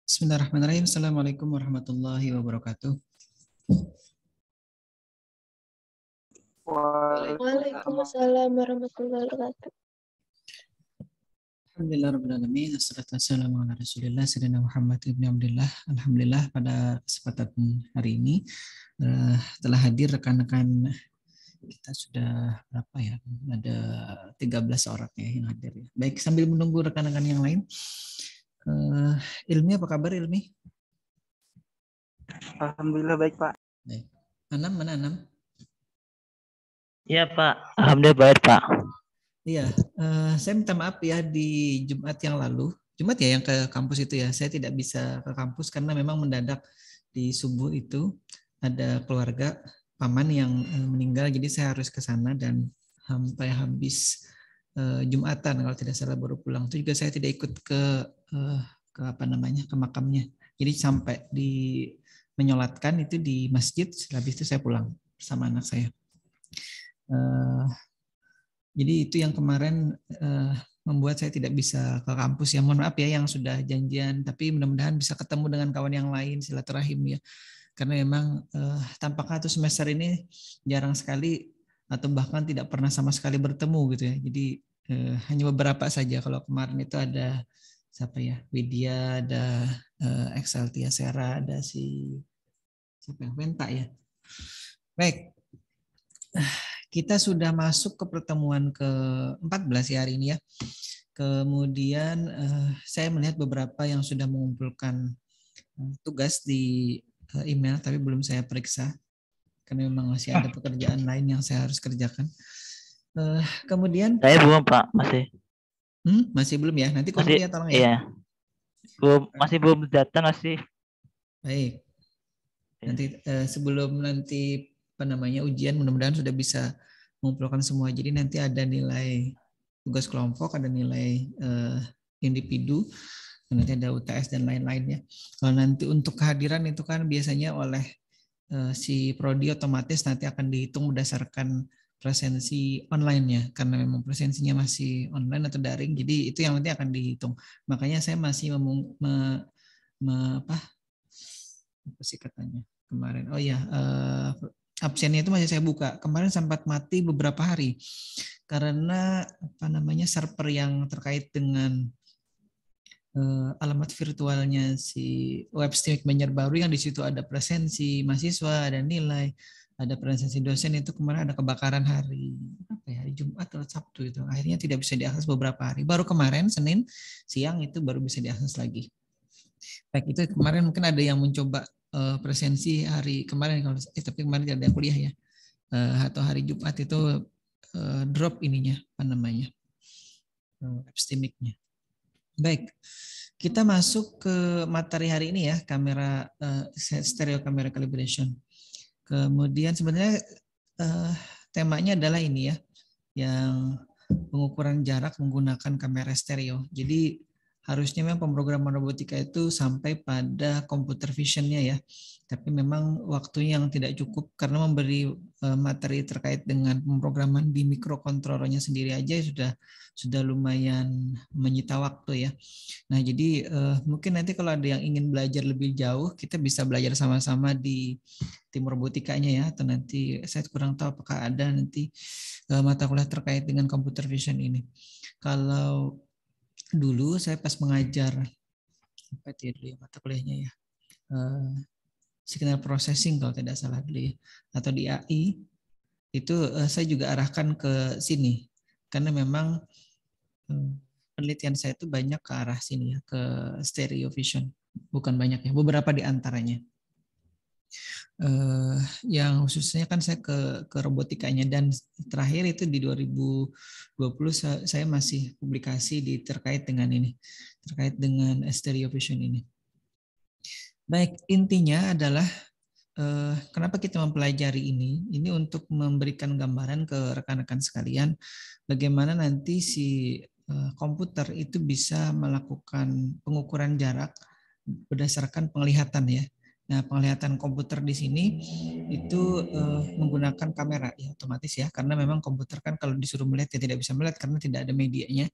Bismillahirrahmanirrahim. Assalamualaikum warahmatullahi wabarakatuh. Waalaikumsalam warahmatullahi wabarakatuh. Alhamdulillahirrahmanirrahim. Assalatu wassalamu ala rasulillah sayyidina Muhammad ibn Abdullah. Alhamdulillah pada kesempatan hari ini telah hadir rekan-rekan kita sudah berapa ya? Ada 13 orang ya yang hadir ya. Baik, sambil menunggu rekan-rekan yang lain. Ilmi, apa kabar Ilmi? Alhamdulillah baik Pak. Baik. Anam, mana Anam? Iya Pak, alhamdulillah baik Pak. Iya, saya minta maaf ya di Jumat yang lalu, Jumat ya yang ke kampus itu ya, saya tidak bisa ke kampus karena memang mendadak di subuh itu ada keluarga paman yang meninggal, jadi saya harus ke sana dan sampai habis Jumatan kalau tidak salah baru pulang. Itu juga saya tidak ikut ke makamnya. Jadi sampai menyolatkan itu di masjid, habis itu saya pulang bersama anak saya. Jadi itu yang kemarin membuat saya tidak bisa ke kampus ya. Mohon maaf ya yang sudah janjian, tapi mudah-mudahan bisa ketemu dengan kawan yang lain, silaturahim ya. Karena memang tampaknya tuh semester ini jarang sekali atau bahkan tidak pernah sama sekali bertemu gitu ya. Jadi hanya beberapa saja. Kalau kemarin itu ada siapa ya? Widya, ada Exaltia Sera, ada si siapa yang Wenta ya. Baik. Kita sudah masuk ke pertemuan ke-14 ya hari ini ya. Kemudian saya melihat beberapa yang sudah mengumpulkan tugas di email, tapi belum saya periksa karena memang masih ada pekerjaan lain yang saya harus kerjakan. Kemudian saya belum Pak, masih belum ya. Nanti kontak ya tolong ya. Iya. Masih belum datang masih. Baik. Nanti sebelum nanti ujian mudah-mudahan sudah bisa mengumpulkan semua. Jadi nanti ada nilai tugas kelompok, ada nilai individu, nanti ada UTS dan lain-lainnya. Kalau nanti untuk kehadiran itu kan biasanya oleh si prodi otomatis nanti akan dihitung berdasarkan presensi online-nya, karena memang presensinya masih online atau daring, jadi itu yang nanti akan dihitung. Makanya saya masih apa sih katanya kemarin? Oh ya, absennya itu masih saya buka. Kemarin sempat mati beberapa hari karena server yang terkait dengan alamat virtualnya si Webstream Banjar Baru yang di situ ada presensi mahasiswa, ada nilai, ada presensi dosen, itu kemarin ada kebakaran hari Jumat atau Sabtu itu. Akhirnya tidak bisa diakses beberapa hari. Baru kemarin Senin siang itu baru bisa diakses lagi. Baik, itu kemarin mungkin ada yang mencoba presensi hari kemarin tapi kemarin tidak ada kuliah ya. Atau hari Jumat itu drop ininya epistemic-nya. Baik, kita masuk ke materi hari ini ya, kamera stereo camera calibration. Kemudian sebenarnya temanya adalah ini ya, yang pengukuran jarak menggunakan kamera stereo. Jadi harusnya memang pemrograman robotika itu sampai pada computer vision-nya ya. Tapi memang waktunya yang tidak cukup karena memberi materi terkait dengan pemrograman di mikrokontrolernya sendiri aja sudah lumayan menyita waktu ya. Nah, jadi mungkin nanti kalau ada yang ingin belajar lebih jauh, kita bisa belajar sama-sama di tim robotikanya ya, atau nanti saya kurang tahu apakah ada nanti mata kuliah terkait dengan computer vision ini. Kalau dulu saya pas mengajar mata kuliahnya ya, signal processing kalau tidak salah dulu ya, atau di AI itu saya juga arahkan ke sini karena memang penelitian saya itu banyak ke arah sini ya, ke stereo vision, bukan banyak ya, beberapa di antaranya. Yang khususnya kan saya ke robotikanya, dan terakhir itu di 2020 saya masih publikasi terkait dengan stereo vision ini. Baik, intinya adalah kenapa kita mempelajari ini untuk memberikan gambaran ke rekan-rekan sekalian bagaimana nanti si komputer itu bisa melakukan pengukuran jarak berdasarkan penglihatan ya. Nah, penglihatan komputer di sini itu menggunakan kamera ya, otomatis ya, karena memang komputer kan kalau disuruh melihat ya tidak bisa melihat karena tidak ada medianya,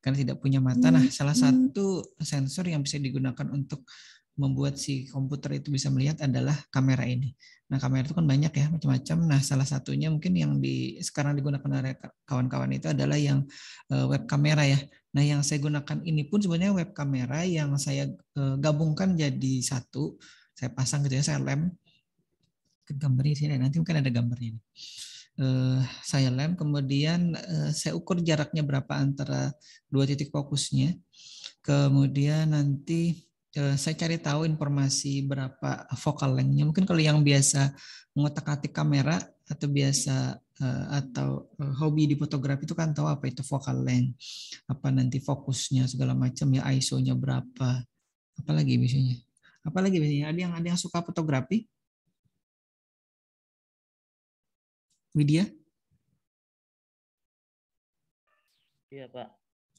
karena tidak punya mata. Nah, salah satu sensor yang bisa digunakan untuk membuat si komputer itu bisa melihat adalah kamera ini. Nah, kamera itu kan banyak ya, macam-macam. Nah, salah satunya mungkin yang sekarang digunakan oleh kawan-kawan itu adalah yang web kamera ya. Nah, yang saya gunakan ini pun sebenarnya web kamera yang saya gabungkan jadi satu. Saya pasang gitu ya, saya lem. Gambarnya di sini, nanti mungkin ada gambarnya. Saya lem, kemudian saya ukur jaraknya berapa antara dua titik fokusnya. Kemudian nanti saya cari tahu informasi berapa focal length-nya. Mungkin kalau yang biasa mengotak-atik kamera atau biasa atau hobi di fotografi itu kan tahu apa itu focal length, apa nanti fokusnya segala macam ya, ISO-nya berapa, apalagi biasanya. Apalagi biasanya ada yang suka fotografi? Widya? Iya, Pak.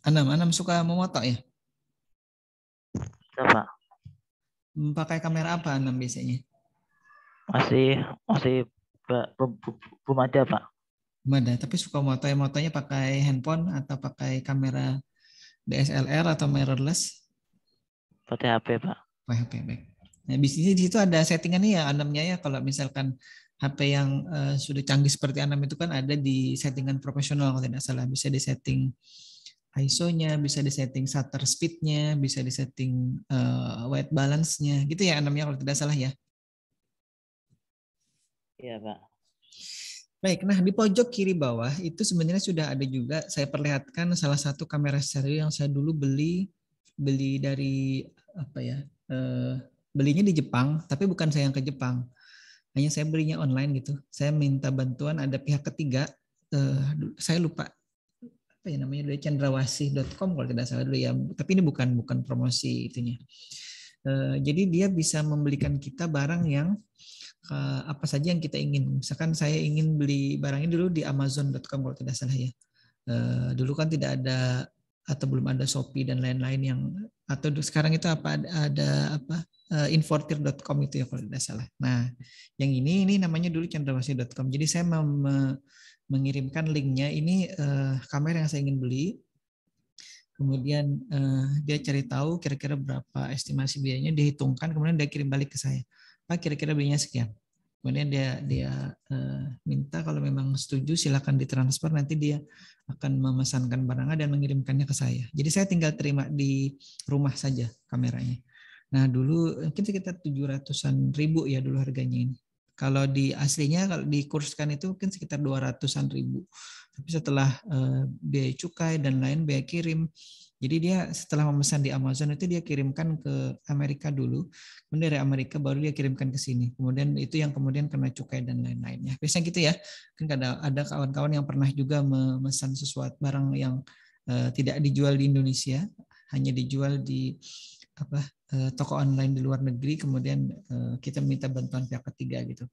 Anam suka memoto ya? Iya, Pak. Pakai kamera apa Anam biasanya? Masih belum ada, Pak. Belum ada, tapi suka motonya pakai handphone atau pakai kamera DSLR atau mirrorless? Pakai HP, Pak. Pakai HP, baik. Nah, di situ ada settingannya ya Anamnya ya. Kalau misalkan HP yang sudah canggih seperti Anam itu kan ada di settingan profesional kalau tidak salah. Bisa disetting ISO-nya, bisa disetting shutter speed-nya, bisa disetting white balance-nya. Gitu ya Anamnya kalau tidak salah ya. Iya, Pak. Baik, nah di pojok kiri bawah itu sebenarnya sudah ada juga saya perlihatkan salah satu kamera stereo yang saya dulu beli dari apa ya? Belinya di Jepang, tapi bukan saya yang ke Jepang. Hanya saya belinya online gitu. Saya minta bantuan ada pihak ketiga. Saya lupa apa ya namanya, dari cendrawasih.com kalau tidak salah dulu ya. Tapi ini bukan promosi itunya. Jadi dia bisa membelikan kita barang yang apa saja yang kita ingin. Misalkan saya ingin beli barangnya dulu di Amazon.com kalau tidak salah ya. Dulu kan tidak ada atau belum ada Shopee dan lain-lain yang, atau sekarang itu ada importir.com itu ya kalau tidak salah. Nah, yang ini namanya dulu cendrawasih.com. Jadi saya mengirimkan linknya, ini kamera yang saya ingin beli. Kemudian dia cari tahu kira-kira berapa estimasi biayanya, dihitungkan, kemudian dia kirim balik ke saya. Pak, kira-kira belinya sekian. Kemudian dia minta kalau memang setuju silakan ditransfer, nanti dia akan memesankan barangnya dan mengirimkannya ke saya. Jadi saya tinggal terima di rumah saja kameranya. Nah dulu mungkin sekitar 700-an ribu ya dulu harganya ini. Kalau di aslinya kalau dikurskan itu mungkin sekitar 200-an ribu. Tapi setelah biaya cukai dan lain biaya kirim, jadi dia setelah memesan di Amazon itu dia kirimkan ke Amerika dulu, kemudian dari Amerika baru dia kirimkan ke sini. Kemudian itu yang kemudian kena cukai dan lain-lainnya. Biasanya gitu ya. Kan ada kawan-kawan yang pernah juga memesan sesuatu barang yang tidak dijual di Indonesia, hanya dijual di toko online di luar negeri, kemudian kita minta bantuan pihak ketiga gitu.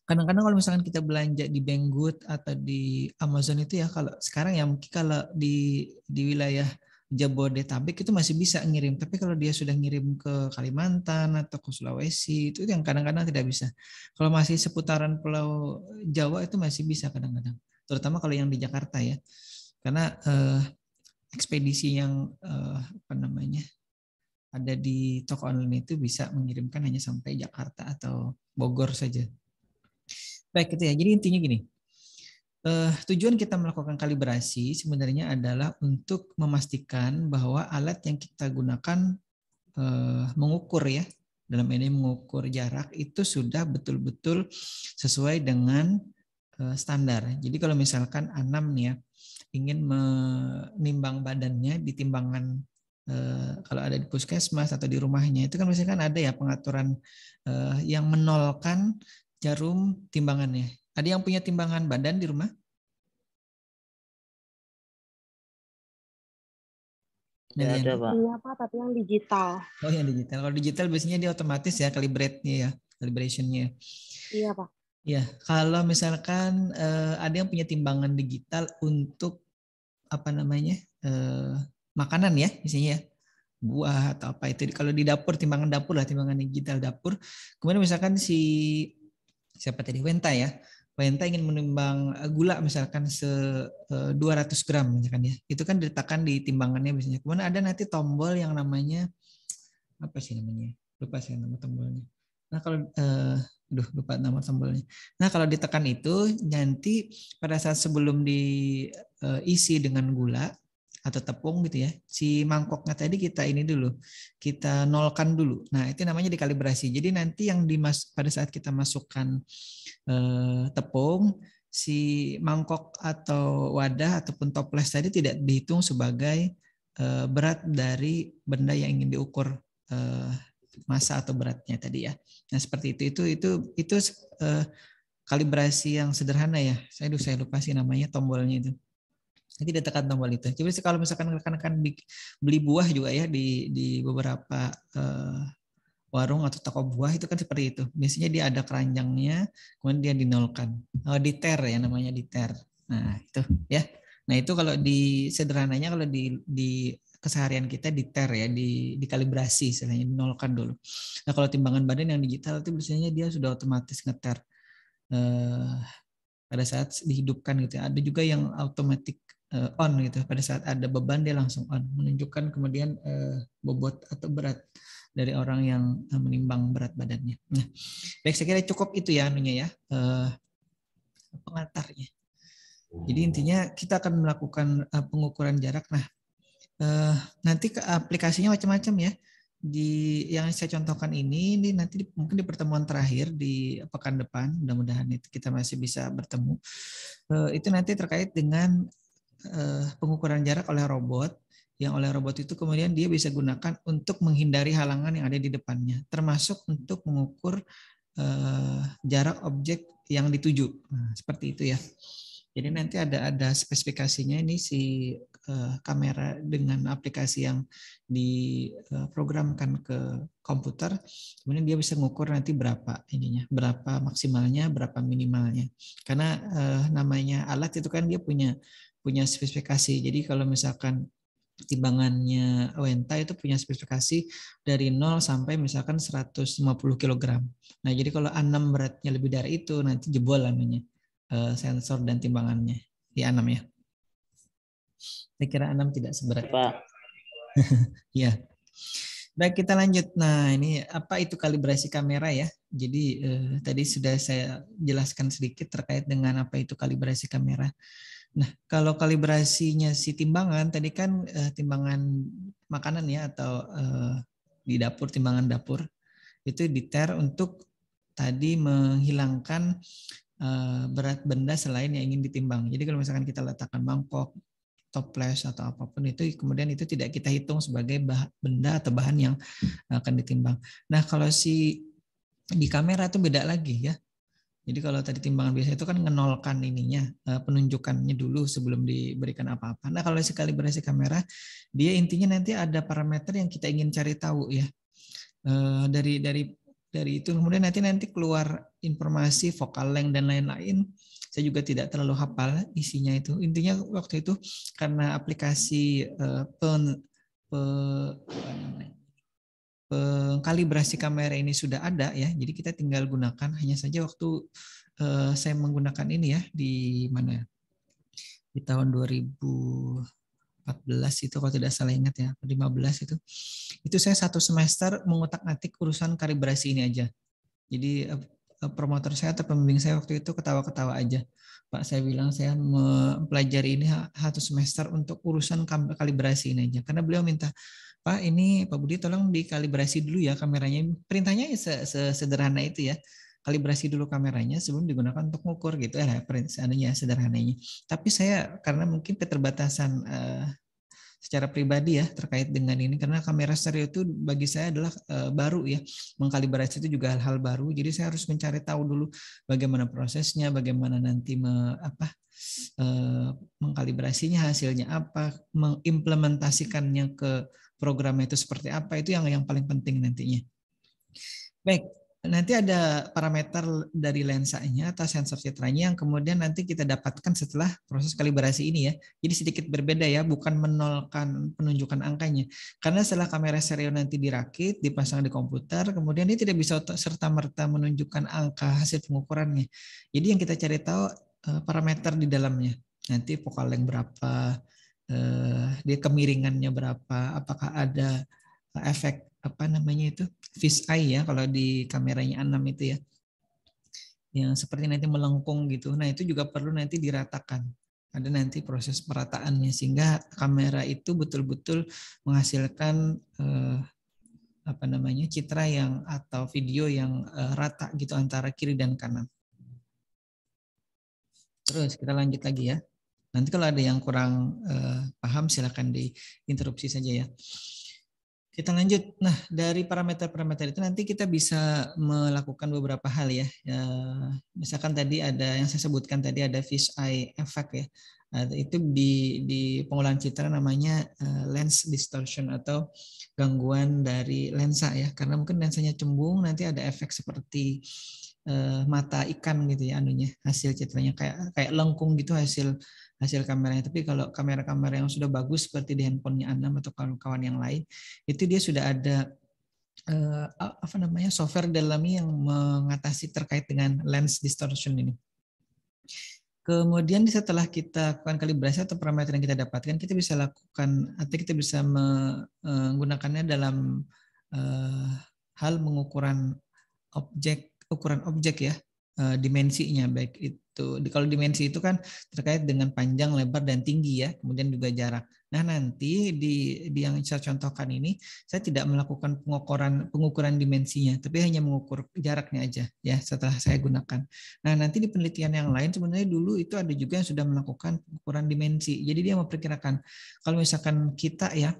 Kadang-kadang kalau misalkan kita belanja di Banggood atau di Amazon itu ya, kalau sekarang ya mungkin kalau di wilayah Jabodetabek itu masih bisa ngirim, tapi kalau dia sudah ngirim ke Kalimantan atau ke Sulawesi itu yang kadang-kadang tidak bisa. Kalau masih seputaran Pulau Jawa itu masih bisa kadang-kadang, terutama kalau yang di Jakarta ya, karena ekspedisi yang ada di toko online itu bisa mengirimkan hanya sampai Jakarta atau Bogor saja. Baik, itu ya. Jadi intinya gini, tujuan kita melakukan kalibrasi sebenarnya adalah untuk memastikan bahwa alat yang kita gunakan mengukur ya, dalam ini mengukur jarak itu sudah betul-betul sesuai dengan standar. Jadi kalau misalkan Anam nih ya, ingin menimbang badannya di timbangan kalau ada di puskesmas atau di rumahnya, itu kan biasanya kan ada ya pengaturan yang menolkan jarum timbangannya. Ada yang punya timbangan badan di rumah? Tidak ada, Pak. Iya Pak, tapi yang digital. Oh, yang digital. Kalau digital biasanya dia otomatis ya calibrate-nya ya, calibration-nya. Iya Pak. Ya, kalau misalkan ada yang punya timbangan digital untuk makanan ya, misalnya buah atau apa itu. Kalau di dapur, timbangan dapur lah, timbangan digital dapur. Kemudian misalkan siapa tadi, Wenta ya. Wenta ingin menimbang gula misalkan 200 gram misalkan ya. Itu kan diletakkan di timbangannya biasanya. Kemudian ada nanti tombol yang namanya apa sih namanya? Lupa saya nama tombolnya. Nah kalau lupa nama tombolnya. Nah kalau ditekan itu nanti pada saat sebelum diisi dengan gula atau tepung gitu ya, si mangkoknya tadi kita ini dulu, kita nolkan dulu. Nah itu namanya dikalibrasi. Jadi nanti yang pada saat kita masukkan tepung, si mangkok atau wadah ataupun toples tadi tidak dihitung sebagai berat dari benda yang ingin diukur massa atau beratnya tadi ya. Nah seperti itu kalibrasi yang sederhana ya. Saya lupa sih namanya tombolnya itu. Nanti ditekan tombol itu. Jadi kalau misalkan rekan-rekan beli buah juga ya di beberapa warung atau toko buah itu kan seperti itu. Biasanya dia ada keranjangnya, kemudian dia dinolkan. Diter ya namanya diter. Nah itu ya. Nah itu kalau di sederhananya kalau di keseharian kita diter ya, dikalibrasi istilahnya, dinolkan dulu. Nah kalau timbangan badan yang digital itu biasanya dia sudah otomatis ngeter pada saat dihidupkan gitu. Ada juga yang automatic on gitu. Pada saat ada beban dia langsung on, menunjukkan kemudian bobot atau berat dari orang yang menimbang berat badannya. Nah, baik saya kira cukup itu ya anunya ya pengantarnya. Jadi intinya kita akan melakukan pengukuran jarak. Nah, nanti aplikasinya macam-macam ya. Yang saya contohkan ini nanti mungkin di pertemuan terakhir di pekan depan, mudah-mudahan itu kita masih bisa bertemu. Itu nanti terkait dengan pengukuran jarak oleh robot, yang oleh robot itu kemudian dia bisa gunakan untuk menghindari halangan yang ada di depannya, termasuk untuk mengukur jarak objek yang dituju. Nah, seperti itu ya. Jadi nanti ada spesifikasinya ini si kamera dengan aplikasi yang diprogramkan ke komputer, kemudian dia bisa mengukur nanti berapa ininya, berapa maksimalnya, berapa minimalnya. Karena namanya alat itu kan dia punya spesifikasi. Jadi kalau misalkan timbangannya Wenta itu punya spesifikasi dari 0 sampai misalkan 150 kg. Nah, jadi kalau A6 beratnya lebih dari itu nanti jebol namanya sensor dan timbangannya di A6 ya. Saya kira A6 tidak seberat Pak. Ya. Baik, kita lanjut. Nah, ini apa itu kalibrasi kamera ya? Jadi tadi sudah saya jelaskan sedikit terkait dengan apa itu kalibrasi kamera. Nah, kalau kalibrasinya si timbangan tadi kan timbangan makanan ya atau di dapur, timbangan dapur itu diter untuk tadi menghilangkan berat benda selain yang ingin ditimbang. Jadi kalau misalkan kita letakkan mangkok, toples atau apapun itu, kemudian itu tidak kita hitung sebagai benda atau bahan yang akan ditimbang. Nah, kalau di kamera itu beda lagi ya. Jadi kalau tadi timbangan biasa itu kan ngenolkan ininya, penunjukannya dulu sebelum diberikan apa-apa. Nah kalau kalibrasi kamera, dia intinya nanti ada parameter yang kita ingin cari tahu ya. Dari itu kemudian nanti keluar informasi focal length dan lain-lain. Saya juga tidak terlalu hafal isinya itu. Intinya waktu itu karena aplikasi kalibrasi kamera ini sudah ada ya, jadi kita tinggal gunakan. Hanya saja waktu saya menggunakan ini ya di mana di tahun 2014 itu kalau tidak salah ingat ya, 15 itu saya 1 semester mengutak-atik urusan kalibrasi ini aja. Jadi promotor saya atau pembimbing saya waktu itu ketawa-ketawa aja. Pak, saya bilang saya mempelajari ini 1 semester untuk urusan kalibrasi ini aja, karena beliau minta, Pak, ini Pak Budi tolong dikalibrasi dulu ya kameranya. Perintahnya sederhana itu ya. Kalibrasi dulu kameranya sebelum digunakan untuk mengukur gitu ya, sederhananya. Tapi saya karena mungkin keterbatasan secara pribadi ya terkait dengan ini, karena kamera stereo itu bagi saya adalah baru ya, mengkalibrasi itu juga hal-hal baru. Jadi saya harus mencari tahu dulu bagaimana prosesnya, bagaimana nanti mengkalibrasinya, hasilnya apa, mengimplementasikannya ke programnya itu seperti apa, itu yang paling penting nantinya. Baik, nanti ada parameter dari lensanya atau sensor citranya yang kemudian nanti kita dapatkan setelah proses kalibrasi ini ya. Jadi sedikit berbeda ya, bukan menolkan penunjukan angkanya. Karena setelah kamera stereo nanti dirakit, dipasang di komputer, kemudian dia tidak bisa serta-merta menunjukkan angka hasil pengukurannya. Jadi yang kita cari tahu parameter di dalamnya. Nanti focal length berapa, dia kemiringannya berapa, apakah ada efek apa namanya itu fish eye ya kalau di kameranya 6 itu ya, yang seperti nanti melengkung gitu. Nah itu juga perlu nanti diratakan. Ada nanti proses perataannya sehingga kamera itu betul-betul menghasilkan apa namanya citra yang atau video yang rata gitu antara kiri dan kanan. Terus kita lanjut lagi ya. Nanti kalau ada yang kurang paham silakan diinterupsi saja ya. Kita lanjut. Nah, dari parameter-parameter itu nanti kita bisa melakukan beberapa hal ya. Misalkan tadi ada yang saya sebutkan tadi ada fish eye effect ya. Itu di pengolahan citra namanya lens distortion atau gangguan dari lensa ya. Karena mungkin lensanya cembung, nanti ada efek seperti mata ikan gitu ya anunya, hasil citranya kayak lengkung gitu hasil kameranya. Tapi kalau kamera-kamera yang sudah bagus seperti di handphonenya Anam atau kawan-kawan yang lain, itu dia sudah ada apa namanya software dalamnya yang mengatasi terkait dengan lens distortion ini. Kemudian setelah kita lakukan kalibrasi atau parameter yang kita dapatkan, kita bisa lakukan atau kita bisa menggunakannya dalam hal mengukuran ukuran objek ya, dimensinya, baik itu kalau dimensi itu kan terkait dengan panjang, lebar, dan tinggi ya, kemudian juga jarak. Nah nanti di yang saya contohkan ini saya tidak melakukan pengukuran dimensinya, tapi hanya mengukur jaraknya aja ya setelah saya gunakan. Nah nanti di penelitian yang lain sebenarnya dulu itu ada juga yang sudah melakukan pengukuran dimensi. Jadi dia memperkirakan kalau misalkan kita ya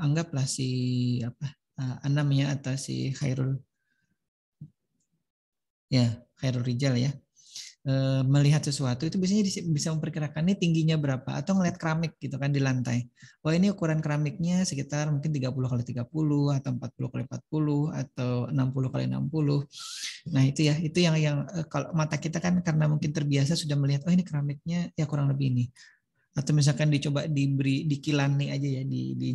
anggaplah si Anam ya atau si Khairul Rijal ya, melihat sesuatu itu biasanya bisa memperkirakan ini tingginya berapa atau ngelihat keramik gitu kan di lantai. Oh ini ukuran keramiknya sekitar mungkin 30 kali 30 atau 40 kali 40 atau 60 kali 60. Nah itu ya, itu yang kalau mata kita kan karena mungkin terbiasa sudah melihat oh ini keramiknya ya kurang lebih ini. Atau misalkan dicoba dikilani aja ya,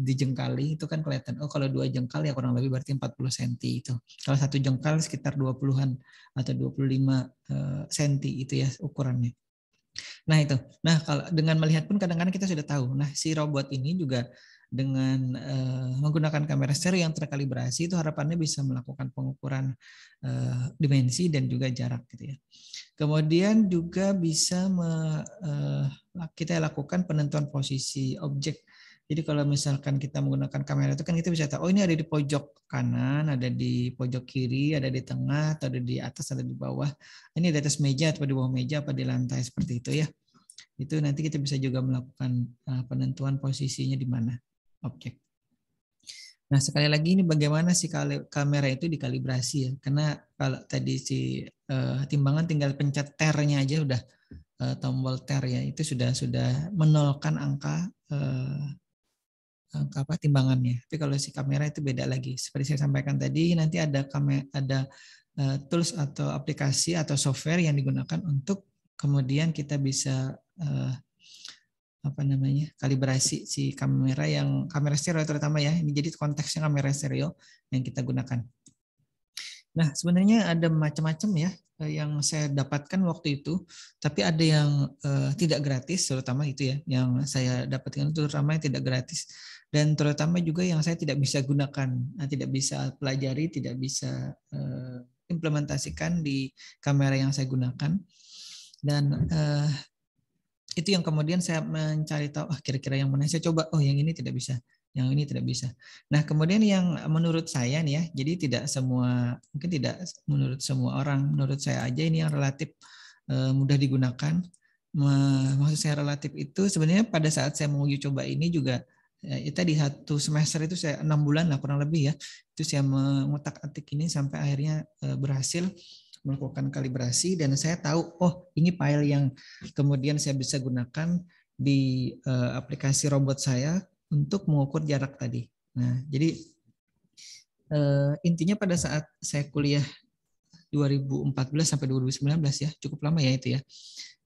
dijengkali itu kan kelihatan. Oh kalau 2 jengkal ya kurang lebih berarti 40 cm itu. Kalau 1 jengkal sekitar 20-an atau 25 cm itu ya ukurannya. Nah itu. Nah kalau dengan melihat pun kadang-kadang kita sudah tahu. Nah si robot ini juga dengan menggunakan kamera stereo yang terkalibrasi itu harapannya bisa melakukan pengukuran dimensi dan juga jarak gitu ya. Kemudian juga bisa kita lakukan penentuan posisi objek. Jadi kalau misalkan kita menggunakan kamera itu kan kita bisa tahu oh ini ada di pojok kanan, ada di pojok kiri, ada di tengah, atau ada di atas, ada di bawah. Ini di atas meja atau di bawah meja apa di lantai seperti itu ya. Itu nanti kita bisa juga melakukan penentuan posisinya di mana objek. Nah sekali lagi ini bagaimana si kamera itu dikalibrasi ya, karena kalau tadi si timbangan tinggal pencet tar-nya aja udah tombol tar ya itu sudah menolkan angka apa timbangannya. Tapi kalau si kamera itu beda lagi. Seperti saya sampaikan tadi nanti ada tools atau aplikasi atau software yang digunakan untuk kemudian kita bisa apa namanya kalibrasi si kamera stereo terutama ya, ini jadi konteksnya kamera stereo yang kita gunakan. Nah sebenarnya ada macam-macam ya yang saya dapatkan waktu itu, tapi ada yang tidak gratis terutama itu ya yang saya dapatkan itu terutama yang tidak gratis dan terutama juga yang saya tidak bisa gunakan, tidak bisa pelajari, tidak bisa implementasikan di kamera yang saya gunakan. Dan itu yang kemudian saya mencari tahu kira-kira yang mana saya coba, oh yang ini tidak bisa, yang ini tidak bisa. Nah kemudian yang menurut saya nih ya, jadi tidak semua, mungkin tidak menurut semua orang, menurut saya aja ini yang relatif mudah digunakan. Maksud saya relatif itu sebenarnya pada saat saya menguji coba ini juga itu di 1 semester itu saya 6 bulan lah kurang lebih ya, itu saya mengutak-atik ini sampai akhirnya berhasil melakukan kalibrasi dan saya tahu oh ini file yang kemudian saya bisa gunakan di aplikasi robot saya untuk mengukur jarak tadi. Nah, jadi intinya pada saat saya kuliah 2014 sampai 2019 ya, cukup lama ya itu ya.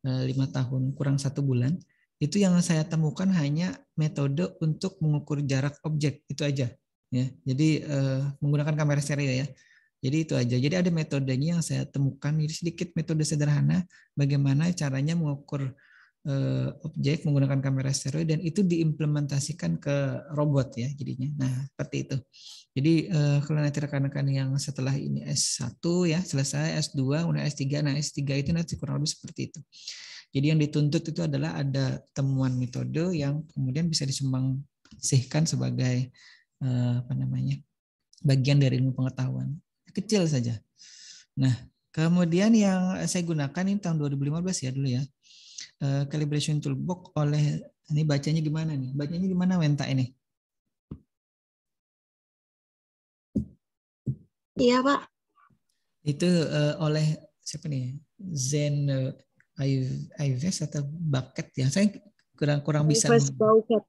5 tahun kurang 1 bulan. Itu yang saya temukan hanya metode untuk mengukur jarak objek itu aja ya. Jadi menggunakan kamera stereo ya. Jadi itu aja. Jadi ada metodenya yang saya temukan, ini sedikit metode sederhana bagaimana caranya mengukur objek menggunakan kamera stereo dan itu diimplementasikan ke robot ya jadinya. Nah, seperti itu. Jadi kalau nanti rekan-rekan yang setelah ini S1 ya selesai, S2, kemudian S3, nah S3 itu nanti kurang lebih seperti itu. Jadi yang dituntut itu adalah ada temuan metode yang kemudian bisa disumbangsikan sebagai bagian dari ilmu pengetahuan. Kecil saja. Nah, kemudian yang saya gunakan ini tahun 2015 ya dulu ya. Calibration Toolbox oleh, ini bacanya gimana nih? Bacanya gimana Wenta ini? Iya, Pak. Itu oleh siapa nih? Zen Ives atau Bucket ya? Saya kurang bisa. Bucket.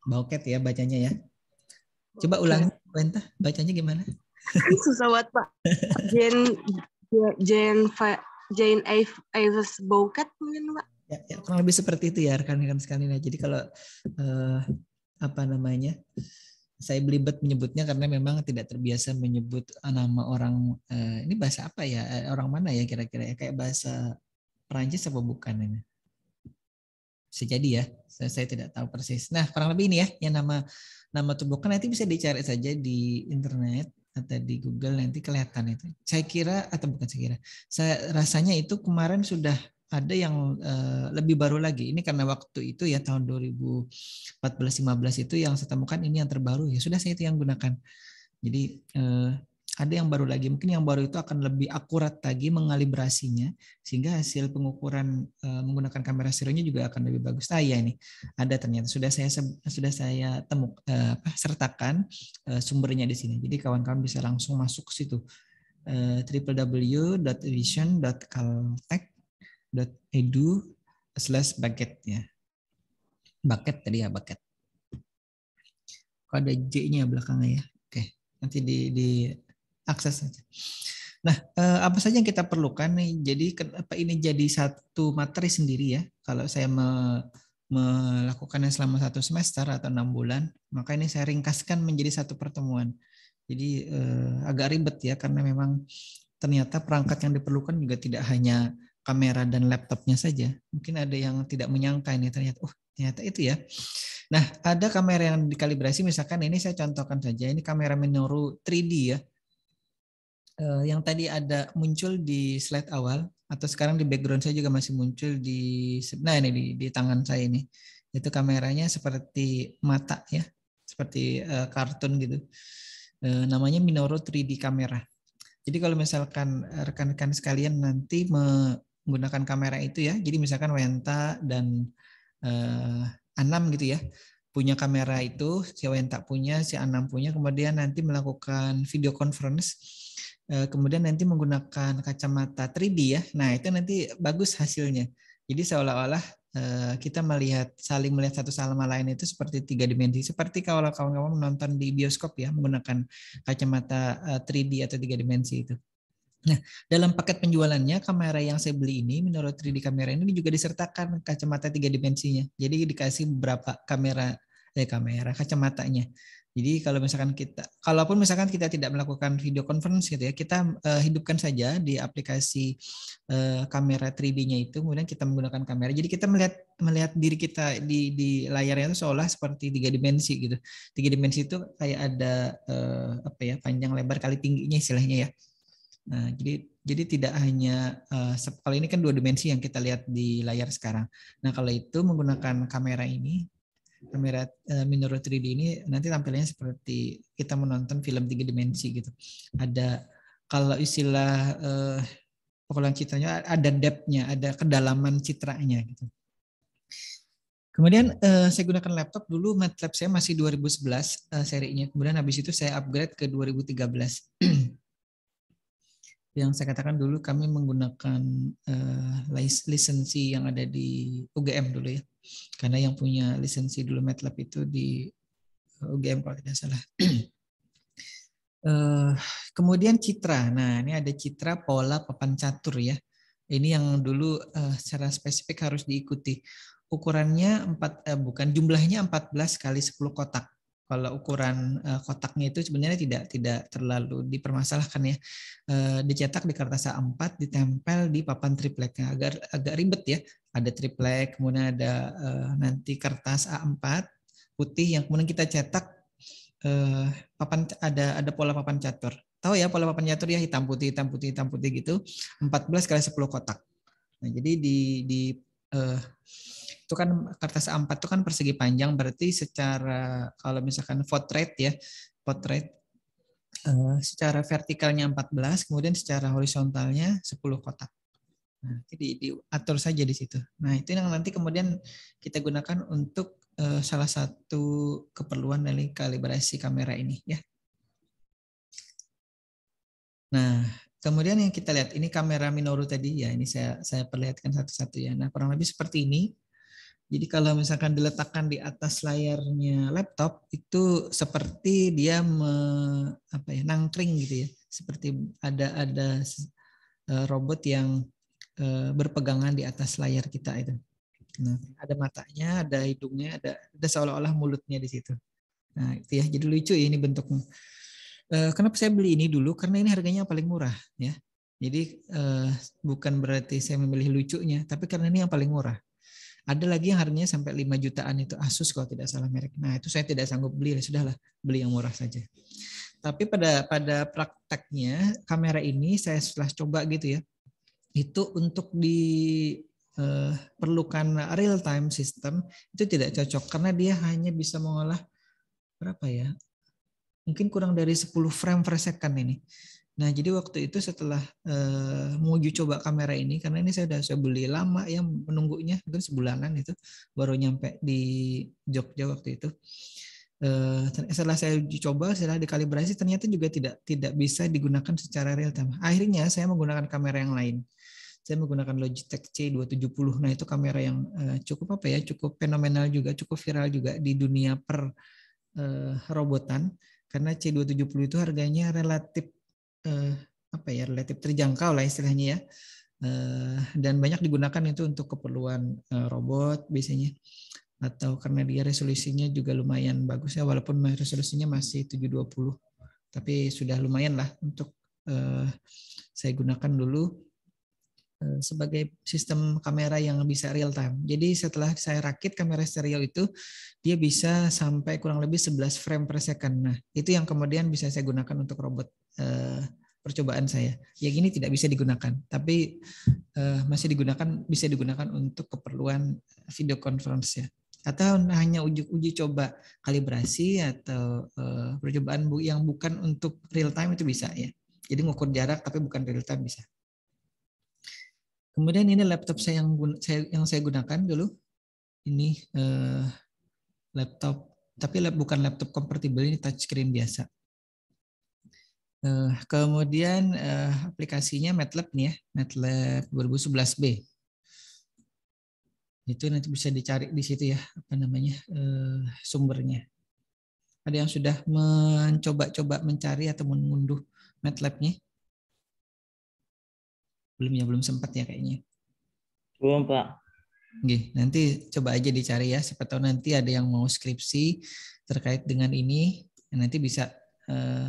Bucket ya bacanya ya. Coba ulangi Wenta, bacanya gimana? Susah banget, Pak. Jane Ives Bucket mungkin, Pak. Ya, kurang lebih seperti itu ya rekan-rekan sekalian. Jadi kalau saya belibet menyebutnya karena memang tidak terbiasa menyebut nama orang. Ini bahasa apa ya? Orang mana ya kira-kira ya? Kayak bahasa Perancis apa bukan ini? Bisa jadi ya. Saya tidak tahu persis. Nah, kurang lebih ini ya. Yang nama tubuhkan nanti bisa dicari saja di internet atau di Google nanti kelihatan itu. Saya kira atau bukan saya kira. Saya rasanya itu kemarin sudah ada yang lebih baru lagi. Ini karena waktu itu ya tahun 2014-15 itu yang saya temukan ini yang terbaru. Ya sudah saya itu yang gunakan. Jadi ada yang baru lagi. Mungkin yang baru itu akan lebih akurat lagi mengalibrasinya sehingga hasil pengukuran menggunakan kamera stereonya juga akan lebih bagus. Ya ini ada ternyata sudah saya sertakan sumbernya di sini. Jadi kawan-kawan bisa langsung masuk ke situ. www.vision.caltech.edu/bucket ya. Bucket tadi ya, bucket. Kok ada J-nya belakangnya ya. Oke, nanti di akses saja. Nah, apa saja yang kita perlukan nih? Jadi kenapa ini jadi satu materi sendiri ya? Kalau saya melakukannya selama 1 semester atau 6 bulan, maka ini saya ringkaskan menjadi satu pertemuan. Jadi agak ribet ya karena memang ternyata perangkat yang diperlukan juga tidak hanya kamera dan laptopnya saja. Mungkin ada yang tidak menyangka ini ternyata, ternyata itu ya. Nah, ada kamera yang dikalibrasi, misalkan ini saya contohkan saja, ini kamera Minoru 3D ya. Yang tadi ada muncul di slide awal, atau sekarang di background saya juga masih muncul nah ini di tangan saya ini. Itu kameranya seperti mata ya, seperti kartun gitu. Namanya Minoru 3D kamera. Jadi kalau misalkan rekan-rekan sekalian nanti menggunakan kamera itu ya, jadi misalkan Wenta dan Anam gitu ya, punya kamera itu, si Wenta punya, si Anam punya, kemudian nanti melakukan video conference, kemudian nanti menggunakan kacamata 3D ya, nah itu nanti bagus hasilnya. Jadi seolah-olah kita saling melihat satu sama lain itu seperti 3 dimensi. Seperti kalau kawan-kawan menonton di bioskop ya menggunakan kacamata 3D atau 3 dimensi itu. Nah, dalam paket penjualannya kamera yang saya beli ini, Minoru 3D kamera ini juga disertakan kacamata 3 dimensinya. Jadi dikasih beberapa kacamatanya. Jadi kalau misalkan kalaupun misalkan kita tidak melakukan video conference gitu ya, kita hidupkan saja di aplikasi kamera 3D-nya itu, kemudian kita menggunakan kamera. Jadi kita melihat diri kita di layarnya itu seolah seperti 3 dimensi gitu. 3 dimensi itu kayak ada panjang lebar kali tingginya istilahnya ya. Nah, jadi tidak hanya kalau ini kan 2 dimensi yang kita lihat di layar sekarang. Nah, kalau itu menggunakan kamera Minoru 3D ini nanti tampilannya seperti kita menonton film 3 dimensi gitu. Ada kalau istilah pengolahan citranya ada depth-nya, ada kedalaman citranya gitu. Kemudian saya gunakan laptop dulu, MATLAB saya masih 2011 serinya. Kemudian habis itu saya upgrade ke 2013. Yang saya katakan dulu kami menggunakan lisensi yang ada di UGM dulu ya. Karena yang punya lisensi dulu MATLAB itu di UGM kalau tidak salah. Kemudian citra. Nah, ini ada citra pola papan catur ya. Ini yang dulu secara spesifik harus diikuti. Ukurannya jumlahnya 14 kali 10 kotak. Kalau ukuran kotaknya itu sebenarnya tidak terlalu dipermasalahkan ya. Dicetak di kertas A4, ditempel di papan tripleknya. Agak ribet ya. Ada triplek, kemudian ada nanti kertas A4 putih yang kemudian kita cetak papan, ada pola papan catur. Tahu ya pola papan catur ya, hitam putih gitu. 14 kali 10 kotak. Nah, jadi itu kan kertas A4 itu kan persegi panjang, berarti secara kalau misalkan potret ya, secara vertikalnya 14, kemudian secara horizontalnya 10 kotak. Nah, jadi diatur saja di situ. Nah, itu yang nanti kemudian kita gunakan untuk salah satu keperluan dari kalibrasi kamera ini ya. Nah, kemudian yang kita lihat ini kamera Minoru tadi ya, ini saya perlihatkan satu-satu ya. Nah, kurang lebih seperti ini. Jadi kalau misalkan diletakkan di atas layarnya laptop itu seperti dia nangkring gitu ya, seperti ada robot yang berpegangan di atas layar kita itu. Nah, ada matanya, ada hidungnya, ada seolah-olah mulutnya di situ. Nah, itu ya, jadi lucu ya ini bentuknya. Kenapa saya beli ini dulu? Karena ini harganya paling murah ya. Jadi bukan berarti saya memilih lucunya, tapi karena ini yang paling murah. Ada lagi yang harganya sampai 5 jutaan itu Asus kalau tidak salah merek. Nah, itu saya tidak sanggup beli, sudahlah beli yang murah saja. Tapi pada prakteknya kamera ini saya setelah coba gitu ya, itu untuk diperlukan real time system itu tidak cocok karena dia hanya bisa mengolah berapa ya? Mungkin kurang dari 10 frame per second ini. Nah, jadi waktu itu setelah menguji coba kamera ini, karena ini saya beli lama ya menunggunya, mungkin sebulanan itu, baru nyampe di Jogja waktu itu. Setelah saya uji coba, setelah dikalibrasi, ternyata juga tidak bisa digunakan secara real time. Akhirnya saya menggunakan kamera yang lain. Saya menggunakan Logitech C270. Nah, itu kamera yang cukup cukup fenomenal juga, cukup viral juga di dunia robotan, karena C270 itu harganya relatif terjangkau lah istilahnya ya, dan banyak digunakan itu untuk keperluan robot biasanya, atau karena dia resolusinya juga lumayan bagus ya, walaupun resolusinya masih 720 tapi sudah lumayan lah untuk saya gunakan dulu sebagai sistem kamera yang bisa real time. Jadi setelah saya rakit kamera stereo itu, dia bisa sampai kurang lebih 11 frame per second. Nah, itu yang kemudian bisa saya gunakan untuk robot percobaan saya. Yang ini tidak bisa digunakan, tapi bisa digunakan untuk keperluan video conference ya. Atau hanya uji coba kalibrasi atau percobaan yang bukan untuk real time itu bisa ya. Jadi ngukur jarak tapi bukan real time bisa. Kemudian ini laptop saya yang saya gunakan dulu. Ini laptop, tapi bukan laptop kompatibel, ini touchscreen biasa. Kemudian aplikasinya MATLAB nih ya, MATLAB 2011B. Itu nanti bisa dicari di situ ya, sumbernya. Ada yang sudah mencoba mencari atau mengunduh MATLAB-nya? Belum sempat ya kayaknya. Belum, Pak. Oke, nanti coba aja dicari ya, siapa tahu nanti ada yang mau skripsi terkait dengan ini, nanti bisa.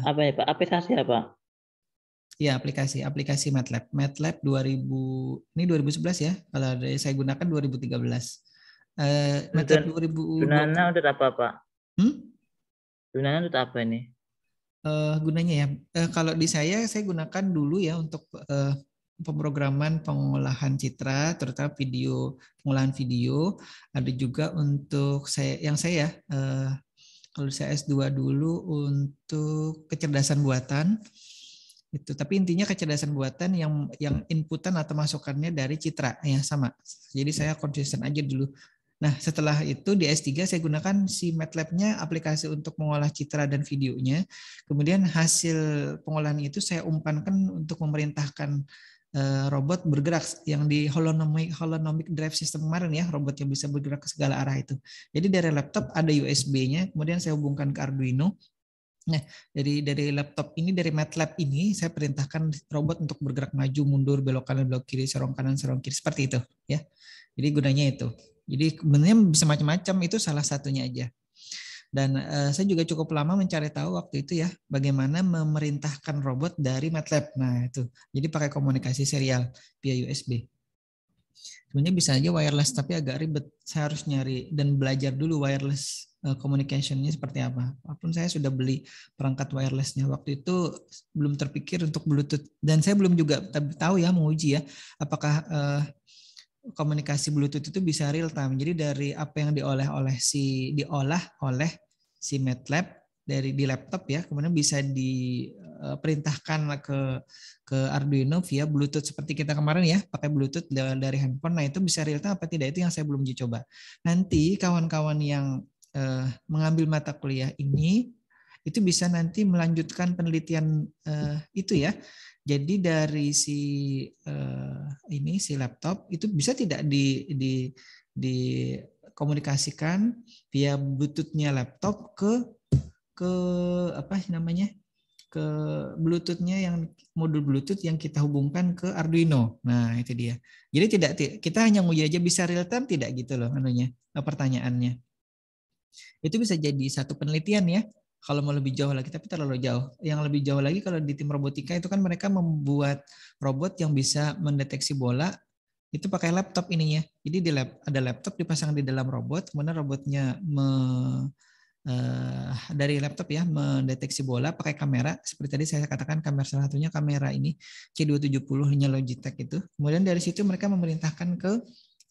Apa ya Pak? Aplikasi apa? Ya, aplikasi MATLAB. MATLAB 2000, ini 2011 ya, kalau saya gunakan 2013. MATLAB 2020. Gunanya untuk apa Pak? Gunanya untuk apa ini? Gunanya ya, kalau di saya gunakan dulu ya untuk pemrograman pengolahan citra, terutama pengolahan video. Ada juga untuk saya kalau saya S2 dulu untuk kecerdasan buatan. Itu, tapi intinya kecerdasan buatan yang inputan atau masukannya dari citra ya sama. Jadi saya konsisten aja dulu. Nah, setelah itu di S3 saya gunakan si MATLAB-nya, aplikasi untuk mengolah citra dan videonya. Kemudian hasil pengolahan itu saya umpankan untuk memerintahkan robot bergerak yang di holonomic drive system kemarin ya, robot yang bisa bergerak ke segala arah itu. Jadi dari laptop ada USB-nya, kemudian saya hubungkan ke Arduino. Nah, dari laptop ini, dari MATLAB ini saya perintahkan robot untuk bergerak maju, mundur, belok kanan, belok kiri, serong kanan, serong kiri, seperti itu ya. Jadi gunanya itu. Jadi sebenarnya bisa macam-macam, itu salah satunya aja. Dan saya juga cukup lama mencari tahu waktu itu ya bagaimana memerintahkan robot dari MATLAB. Nah itu, jadi pakai komunikasi serial via USB. Sebenarnya bisa aja wireless tapi agak ribet. Saya harus nyari dan belajar dulu wireless communication-nya seperti apa. Walaupun saya sudah beli perangkat wireless-nya waktu itu belum terpikir untuk Bluetooth dan saya belum juga tahu ya menguji ya apakah komunikasi Bluetooth itu bisa real time. Jadi dari apa yang diolah oleh si MATLAB dari di laptop ya, kemudian bisa diperintahkan ke Arduino via Bluetooth seperti kita kemarin ya, pakai Bluetooth dari handphone. Nah, itu bisa real time apa tidak itu yang saya belum coba. Nanti kawan-kawan yang mengambil mata kuliah ini itu bisa nanti melanjutkan penelitian itu ya. Jadi dari si laptop itu bisa tidak dikomunikasikan via Bluetooth-nya laptop ke apa namanya? Ke Bluetooth-nya yang modul Bluetooth yang kita hubungkan ke Arduino. Nah, itu dia. Jadi tidak kita hanya nguji aja bisa real time tidak gitu loh anunya, pertanyaannya. Itu bisa jadi satu penelitian ya. Kalau mau lebih jauh lagi, tapi terlalu jauh. Yang lebih jauh lagi kalau di tim robotika itu kan mereka membuat robot yang bisa mendeteksi bola itu pakai laptop ininya. Jadi ada laptop dipasang di dalam robot, kemudian robotnya dari laptop ya mendeteksi bola pakai kamera. Seperti tadi saya katakan kamera salah satunya kamera ini C270-nya Logitech itu. Kemudian dari situ mereka memerintahkan ke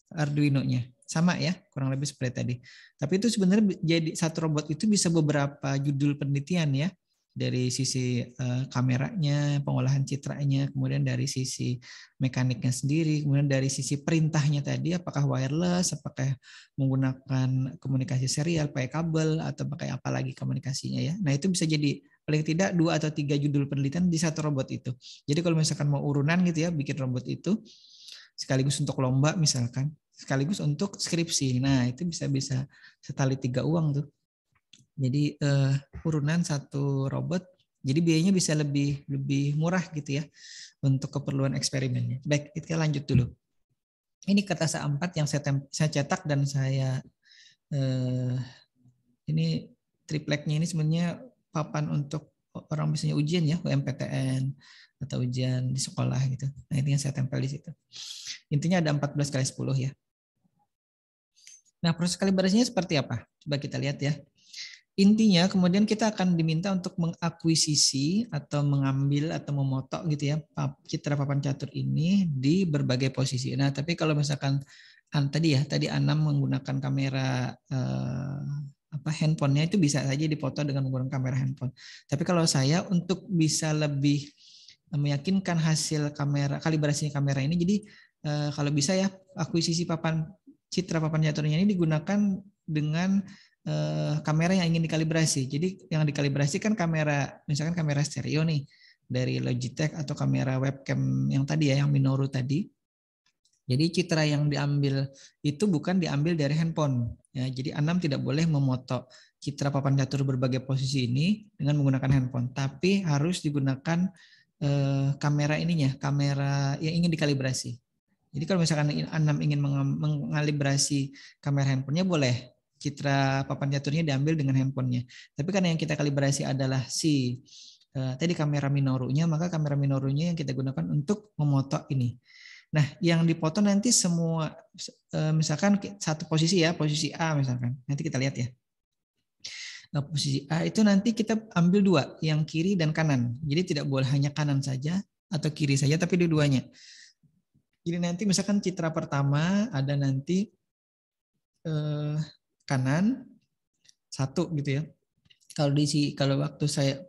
Arduino-nya. Sama ya, kurang lebih seperti tadi. Tapi itu sebenarnya jadi satu robot itu bisa beberapa judul penelitian ya. Dari sisi kameranya, pengolahan citranya, kemudian dari sisi mekaniknya sendiri, kemudian dari sisi perintahnya tadi, apakah wireless, apakah menggunakan komunikasi serial, pakai kabel, atau pakai apa lagi komunikasinya ya. Nah itu bisa jadi paling tidak 2 atau 3 judul penelitian di satu robot itu. Jadi kalau misalkan mau urunan gitu ya, bikin robot itu, sekaligus untuk lomba misalkan, sekaligus untuk skripsi. Nah, itu bisa setali 3 uang tuh. Jadi urunan satu robot, jadi biayanya bisa lebih murah gitu ya untuk keperluan eksperimennya. Baik, kita lanjut dulu. Ini kertas A4 yang saya cetak dan saya ini tripleknya ini sebenarnya papan untuk orang misalnya ujian ya, UMPTN atau ujian di sekolah gitu. Nah, ini yang saya tempel di situ. Intinya ada 14x10 ya. Nah, proses kalibrasinya seperti apa? Coba kita lihat ya. Intinya kemudian kita akan diminta untuk mengakuisisi atau mengambil atau memotok gitu ya citra papan catur ini di berbagai posisi. Nah, tapi kalau misalkan tadi Anam menggunakan kamera handphonenya itu bisa saja dipoto dengan menggunakan kamera handphone. Tapi kalau saya untuk bisa lebih meyakinkan hasil kalibrasi kamera ini, jadi kalau bisa ya akuisisi citra papan caturnya ini digunakan dengan kamera yang ingin dikalibrasi. Jadi yang dikalibrasi kan kamera, misalkan kamera stereo nih dari Logitech atau kamera webcam yang tadi ya, yang Minoru tadi. Jadi citra yang diambil itu bukan diambil dari handphone. Ya, jadi Anam tidak boleh memoto citra papan catur berbagai posisi ini dengan menggunakan handphone, tapi harus digunakan kamera ininya, kamera yang ingin dikalibrasi. Jadi kalau misalkan Anam ingin mengalibrasi kamera handphonenya boleh. Citra papan caturnya diambil dengan handphonenya. Tapi karena yang kita kalibrasi adalah tadi kamera Minoru-nya, maka kamera Minoru-nya yang kita gunakan untuk memoto ini. Nah, yang dipoto nanti semua, misalkan satu posisi ya, posisi A misalkan. Nanti kita lihat ya. Nah, posisi A itu nanti kita ambil 2, yang kiri dan kanan. Jadi tidak boleh hanya kanan saja atau kiri saja, tapi dua-duanya. Jadi nanti misalkan citra pertama ada nanti kanan 1 gitu ya. Kalau waktu saya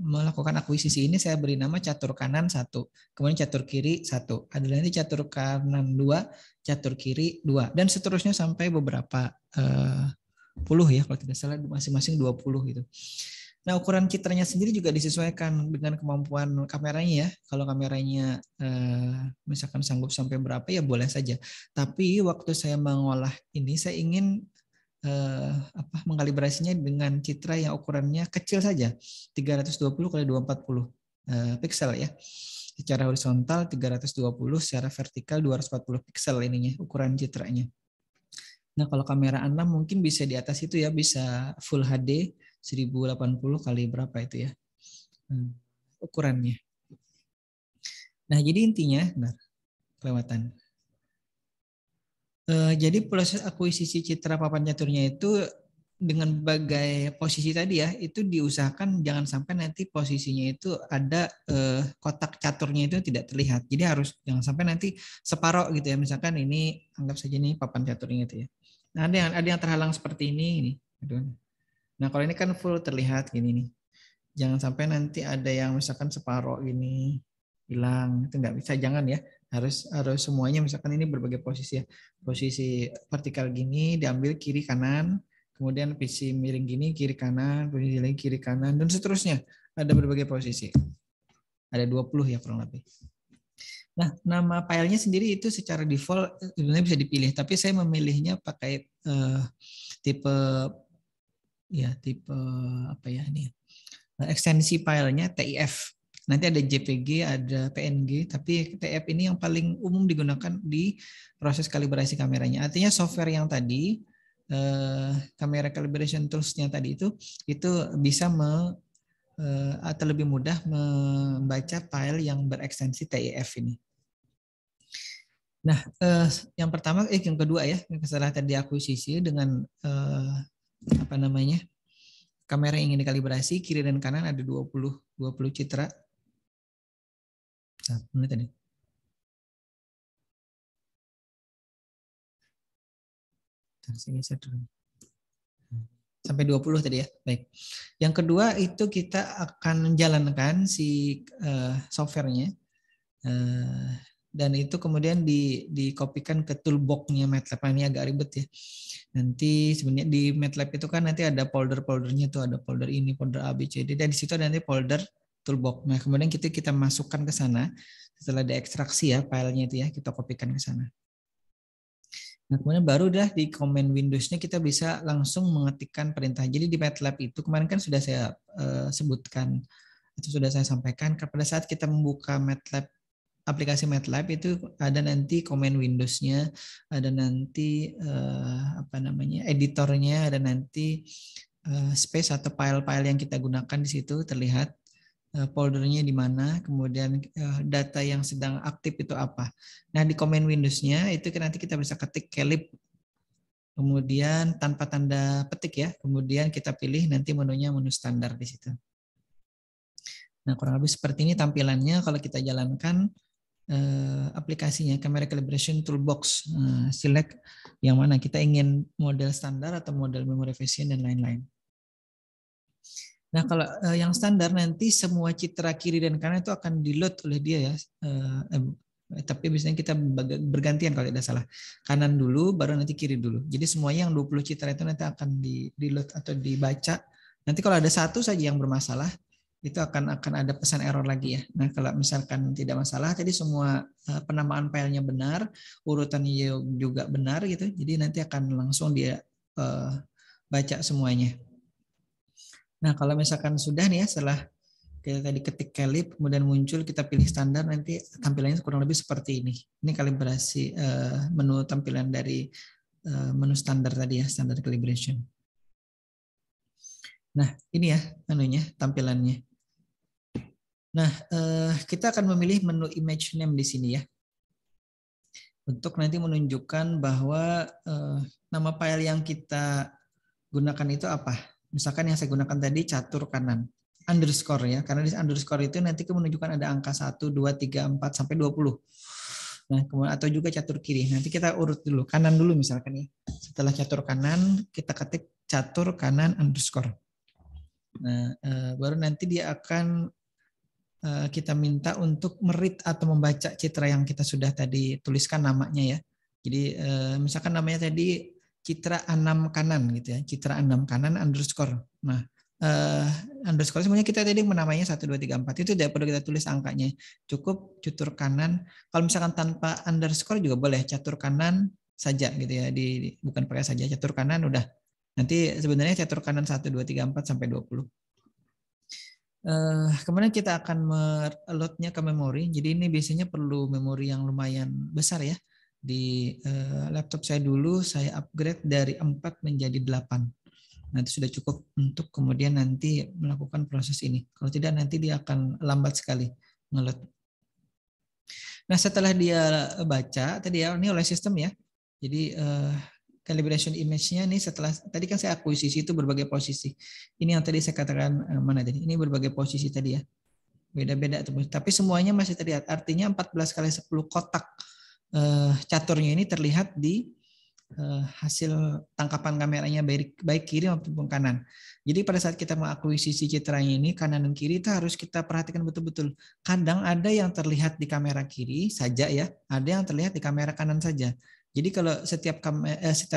melakukan akuisisi ini saya beri nama catur kanan 1, kemudian catur kiri 1. Ada nanti catur kanan 2, catur kiri 2 dan seterusnya sampai beberapa puluh ya, kalau tidak salah masing-masing 20 gitu. Nah, ukuran citranya sendiri juga disesuaikan dengan kemampuan kameranya ya. Kalau kameranya misalkan sanggup sampai berapa ya boleh saja. Tapi waktu saya mengolah ini saya ingin mengkalibrasinya dengan citra yang ukurannya kecil saja, 320 kali 240 piksel ya. Secara horizontal 320, secara vertikal 240 piksel ininya ukuran citranya. Nah, kalau kamera 6 mungkin bisa di atas itu ya, bisa Full HD 1080 kali berapa itu ya ukurannya. Nah, jadi intinya, kelewatan. Jadi proses akuisisi citra papan caturnya itu dengan berbagai posisi tadi ya, itu diusahakan jangan sampai nanti posisinya itu ada kotak caturnya itu tidak terlihat. Jadi harus jangan sampai nanti separoh gitu ya. Misalkan ini anggap saja ini papan caturnya itu ya. Nah, ada yang terhalang seperti ini. Nah, kalau ini kan full terlihat gini nih. Jangan sampai nanti ada yang misalkan separoh ini hilang, itu nggak bisa, jangan ya. Harus semuanya, misalkan ini berbagai posisi ya. Posisi vertikal gini diambil kiri kanan, kemudian posisi miring gini kiri kanan, posisi lagi kiri kanan, dan seterusnya. Ada berbagai posisi. Ada 20 ya kurang lebih. Nah, nama filenya sendiri itu secara default sebenarnya bisa dipilih, tapi saya memilihnya pakai tipe apa ya ini? Ekstensi filenya TIF. Nanti ada JPG, ada PNG, tapi TIF ini yang paling umum digunakan di proses kalibrasi kameranya. Artinya software yang tadi, kamera calibration tools-nya tadi itu bisa atau lebih mudah membaca file yang berekstensi TIF ini. Nah, yang kedua ya, setelah tadi akuisisi dengan apa namanya? Kamera yang ingin dikalibrasi, kiri dan kanan ada 20 citra. Nah, menit tadi. Sampai 20 tadi ya. Baik. Yang kedua itu kita akan menjalankan si softwarenya. Dan itu kemudian dikopikan ke toolbox-nya MATLAB. Ini agak ribet ya. Nanti sebenarnya di MATLAB itu kan nanti ada folder-foldernya tuh, ada folder ini, folder A, B, C, D, dan di situ ada nanti folder toolbox. Nah, kemudian kita masukkan ke sana setelah diekstraksi ya filenya itu ya, kita kopikan ke sana. Nah, kemudian baru dah di command Windows-nya kita bisa langsung mengetikkan perintah. Jadi di MATLAB itu kemarin kan sudah saya sebutkan, itu sudah saya sampaikan, pada saat kita membuka MATLAB, aplikasi MATLAB itu ada nanti command Windows-nya, ada nanti apa namanya editornya, ada nanti space atau file-file yang kita gunakan di situ terlihat foldernya di mana, kemudian data yang sedang aktif itu apa. Nah, di command Windows-nya itu nanti kita bisa ketik calib, kemudian tanpa tanda petik ya, kemudian kita pilih nanti menunya menu standar di situ. Nah, kurang lebih seperti ini tampilannya kalau kita jalankan aplikasinya Camera Calibration Toolbox. Select yang mana kita ingin, model standar atau model memory efficient dan lain-lain. Nah, kalau yang standar nanti semua citra kiri dan kanan itu akan di-load oleh dia ya. Tapi biasanya kita bergantian kalau tidak salah. Kanan dulu baru nanti kiri dulu. Jadi semuanya yang 20 citra itu nanti akan di-load atau dibaca. Nanti kalau ada satu saja yang bermasalah, itu akan ada pesan error lagi ya. Nah, kalau misalkan tidak masalah, tadi semua penamaan filenya benar, urutannya juga benar gitu. Jadi nanti akan langsung dia baca semuanya. Nah, kalau misalkan sudah nih ya, setelah kita tadi ketik calib, kemudian muncul, kita pilih standar, nanti tampilannya kurang lebih seperti ini. Ini kalibrasi menu tampilan dari menu standar tadi ya, standar calibration. Nah, ini ya menunya, tampilannya. Nah, kita akan memilih menu image name di sini ya. Untuk nanti menunjukkan bahwa nama file yang kita gunakan itu apa. Misalkan yang saya gunakan tadi catur kanan, underscore ya, karena di underscore itu nanti menunjukkan ada angka 1, 2, 3, 4, sampai 20. Nah, kemudian atau juga catur kiri. Nanti kita urut dulu, kanan dulu misalkan ya. Setelah catur kanan, kita ketik catur kanan underscore. Nah, baru nanti dia akan kita minta untuk meread atau membaca citra yang kita sudah tadi tuliskan namanya ya. Jadi misalkan namanya tadi citra 6 kanan gitu ya, citra 6 kanan underscore. Nah, underscore semuanya kita tadi menamainya 1, 2, 3, 4, itu tidak perlu kita tulis angkanya. Cukup catur kanan. Kalau misalkan tanpa underscore juga boleh, catur kanan saja gitu ya, bukan pakai saja, catur kanan udah. Nanti sebenarnya catur kanan 1, 2, 3, 4 sampai 20. Kemudian kita akan meloadnya ke memori. Jadi ini biasanya perlu memori yang lumayan besar ya. Di laptop saya dulu saya upgrade dari 4 menjadi 8. Nah, itu sudah cukup untuk kemudian nanti melakukan proses ini. Kalau tidak nanti dia akan lambat sekali ngeload. Nah, setelah dia baca tadi ya, ini oleh sistem ya. Jadi calibration image-nya nih setelah tadi kan saya akuisisi itu berbagai posisi. Ini yang tadi saya katakan mana tadi? Ini berbagai posisi tadi ya. Beda-beda tapi semuanya masih terlihat. Artinya 14 kali 10 kotak caturnya ini terlihat di hasil tangkapan kameranya baik kiri maupun kanan. Jadi pada saat kita mengakuisisi citranya ini kanan dan kiri itu harus kita perhatikan betul-betul. Kadang ada yang terlihat di kamera kiri saja ya, ada yang terlihat di kamera kanan saja. Jadi kalau setiap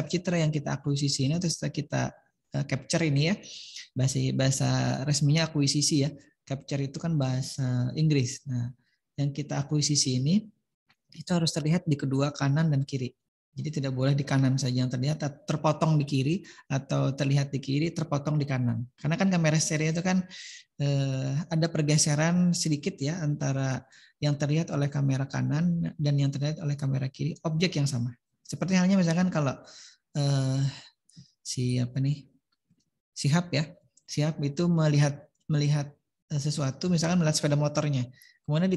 citra yang kita akuisisi ini atau setelah kita capture ini ya, bahasa resminya akuisisi ya. Capture itu kan bahasa Inggris. Nah, yang kita akuisisi ini itu harus terlihat di kedua kanan dan kiri. Jadi tidak boleh di kanan saja yang terlihat, terpotong di kiri atau terlihat di kiri, terpotong di kanan. Karena kan kamera stereo itu kan ada pergeseran sedikit ya antara yang terlihat oleh kamera kanan dan yang terlihat oleh kamera kiri, objek yang sama. Seperti halnya misalkan kalau Sihab itu melihat sesuatu, misalkan melihat sepeda motornya. Kemudian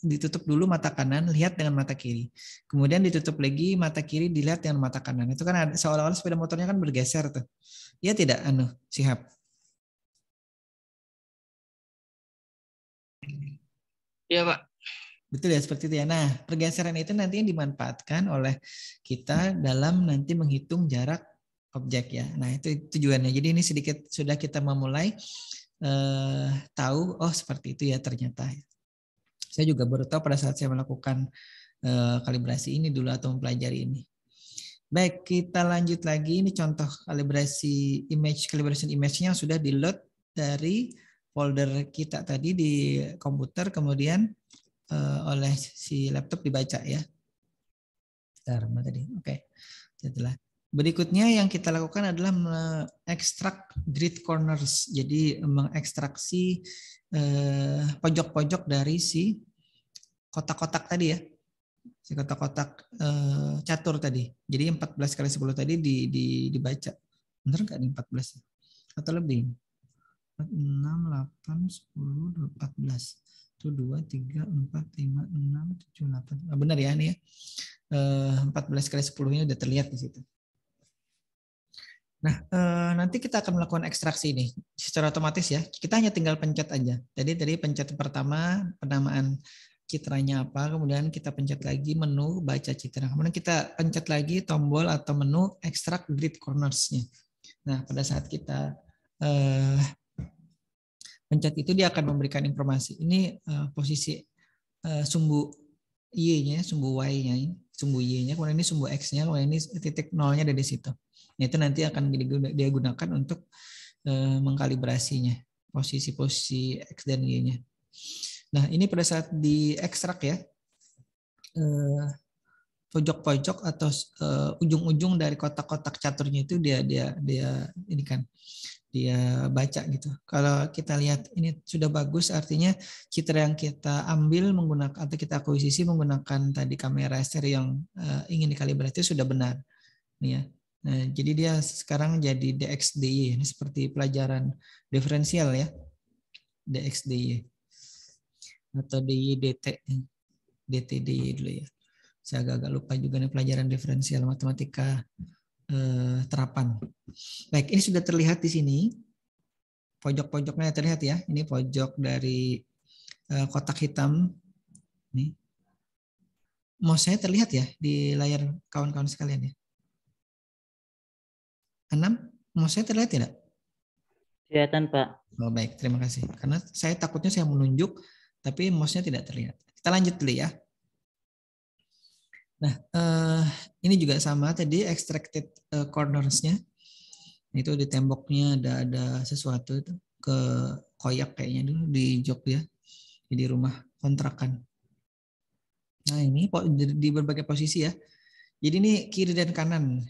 ditutup dulu mata kanan, lihat dengan mata kiri. Kemudian ditutup lagi mata kiri, dilihat dengan mata kanan. Itu kan ada, seolah-olah sepeda motornya kan bergeser tuh. Iya tidak, Sihab? Iya, Pak. Betul ya, seperti itu ya. Nah, pergeseran itu nanti dimanfaatkan oleh kita dalam nanti menghitung jarak objek ya. Nah, itu tujuannya. Jadi ini sedikit sudah kita memulai tahu, oh seperti itu ya ternyata. Saya juga baru tahu pada saat saya melakukan kalibrasi ini dulu atau mempelajari ini. Baik, kita lanjut lagi. Ini contoh calibration image-nya yang sudah di-load dari folder kita tadi di komputer, kemudian oleh si laptop dibaca ya. Bentar, mana tadi? Oke. Setelah berikutnya yang kita lakukan adalah mengekstrak grid corners. Jadi mengekstraksi pojok-pojok dari si kotak-kotak tadi ya. Si kotak-kotak catur tadi. Jadi 14 kali 10 tadi dibaca. Benar nggak nih 14? Atau lebih? 6, 8, 10, 14. Itu 2, 3, 4, 5, 6, 7, 8. Benar ya ini ya. 14 kali 10 ini udah terlihat di situ. Nah, nanti kita akan melakukan ekstraksi ini secara otomatis ya. Kita hanya tinggal pencet aja. Jadi dari pencet pertama penamaan citranya apa, kemudian kita pencet lagi menu baca citra. Kemudian kita pencet lagi tombol atau menu extract grid corners-nya. Nah, pada saat kita pencet itu dia akan memberikan informasi. Ini posisi sumbu Y-nya, sumbu Y-nya, sumbu Y-nya, kemudian ini sumbu X-nya, kemudian ini titik nolnya dari situ. Itu nanti akan dia gunakan untuk mengkalibrasinya, posisi-posisi X dan Y-nya. Nah, ini pada saat diekstrak ya, pojok-pojok atau ujung-ujung dari kotak-kotak caturnya itu dia ini kan dia baca gitu. Kalau kita lihat ini sudah bagus, artinya citra yang kita ambil menggunakan atau kita akuisisi menggunakan tadi kamera stereo yang ingin dikalibrasi sudah benar. Nih ya. Nah, jadi dia sekarang jadi DXDY. Ini seperti pelajaran diferensial ya. DXDY. Atau DYDT. DTDY dulu ya. Saya agak lupa juga nih pelajaran diferensial matematika terapan. Baik, ini sudah terlihat di sini. Pojok-pojoknya terlihat ya. Ini pojok dari kotak hitam. Nih. Mouse saya terlihat ya di layar kawan-kawan sekalian ya. 6, mouse saya terlihat tidak? Kelihatan, Pak. Oh, baik, terima kasih. Karena saya takutnya saya menunjuk, tapi mouse-nya tidak terlihat. Kita lanjut dulu ya. Nah, ini juga sama tadi extracted corners-nya. Itu di temboknya ada sesuatu itu ke koyak kayaknya dulu di Jogja, di rumah kontrakan. Nah, ini di berbagai posisi ya. Jadi ini kiri dan kanan.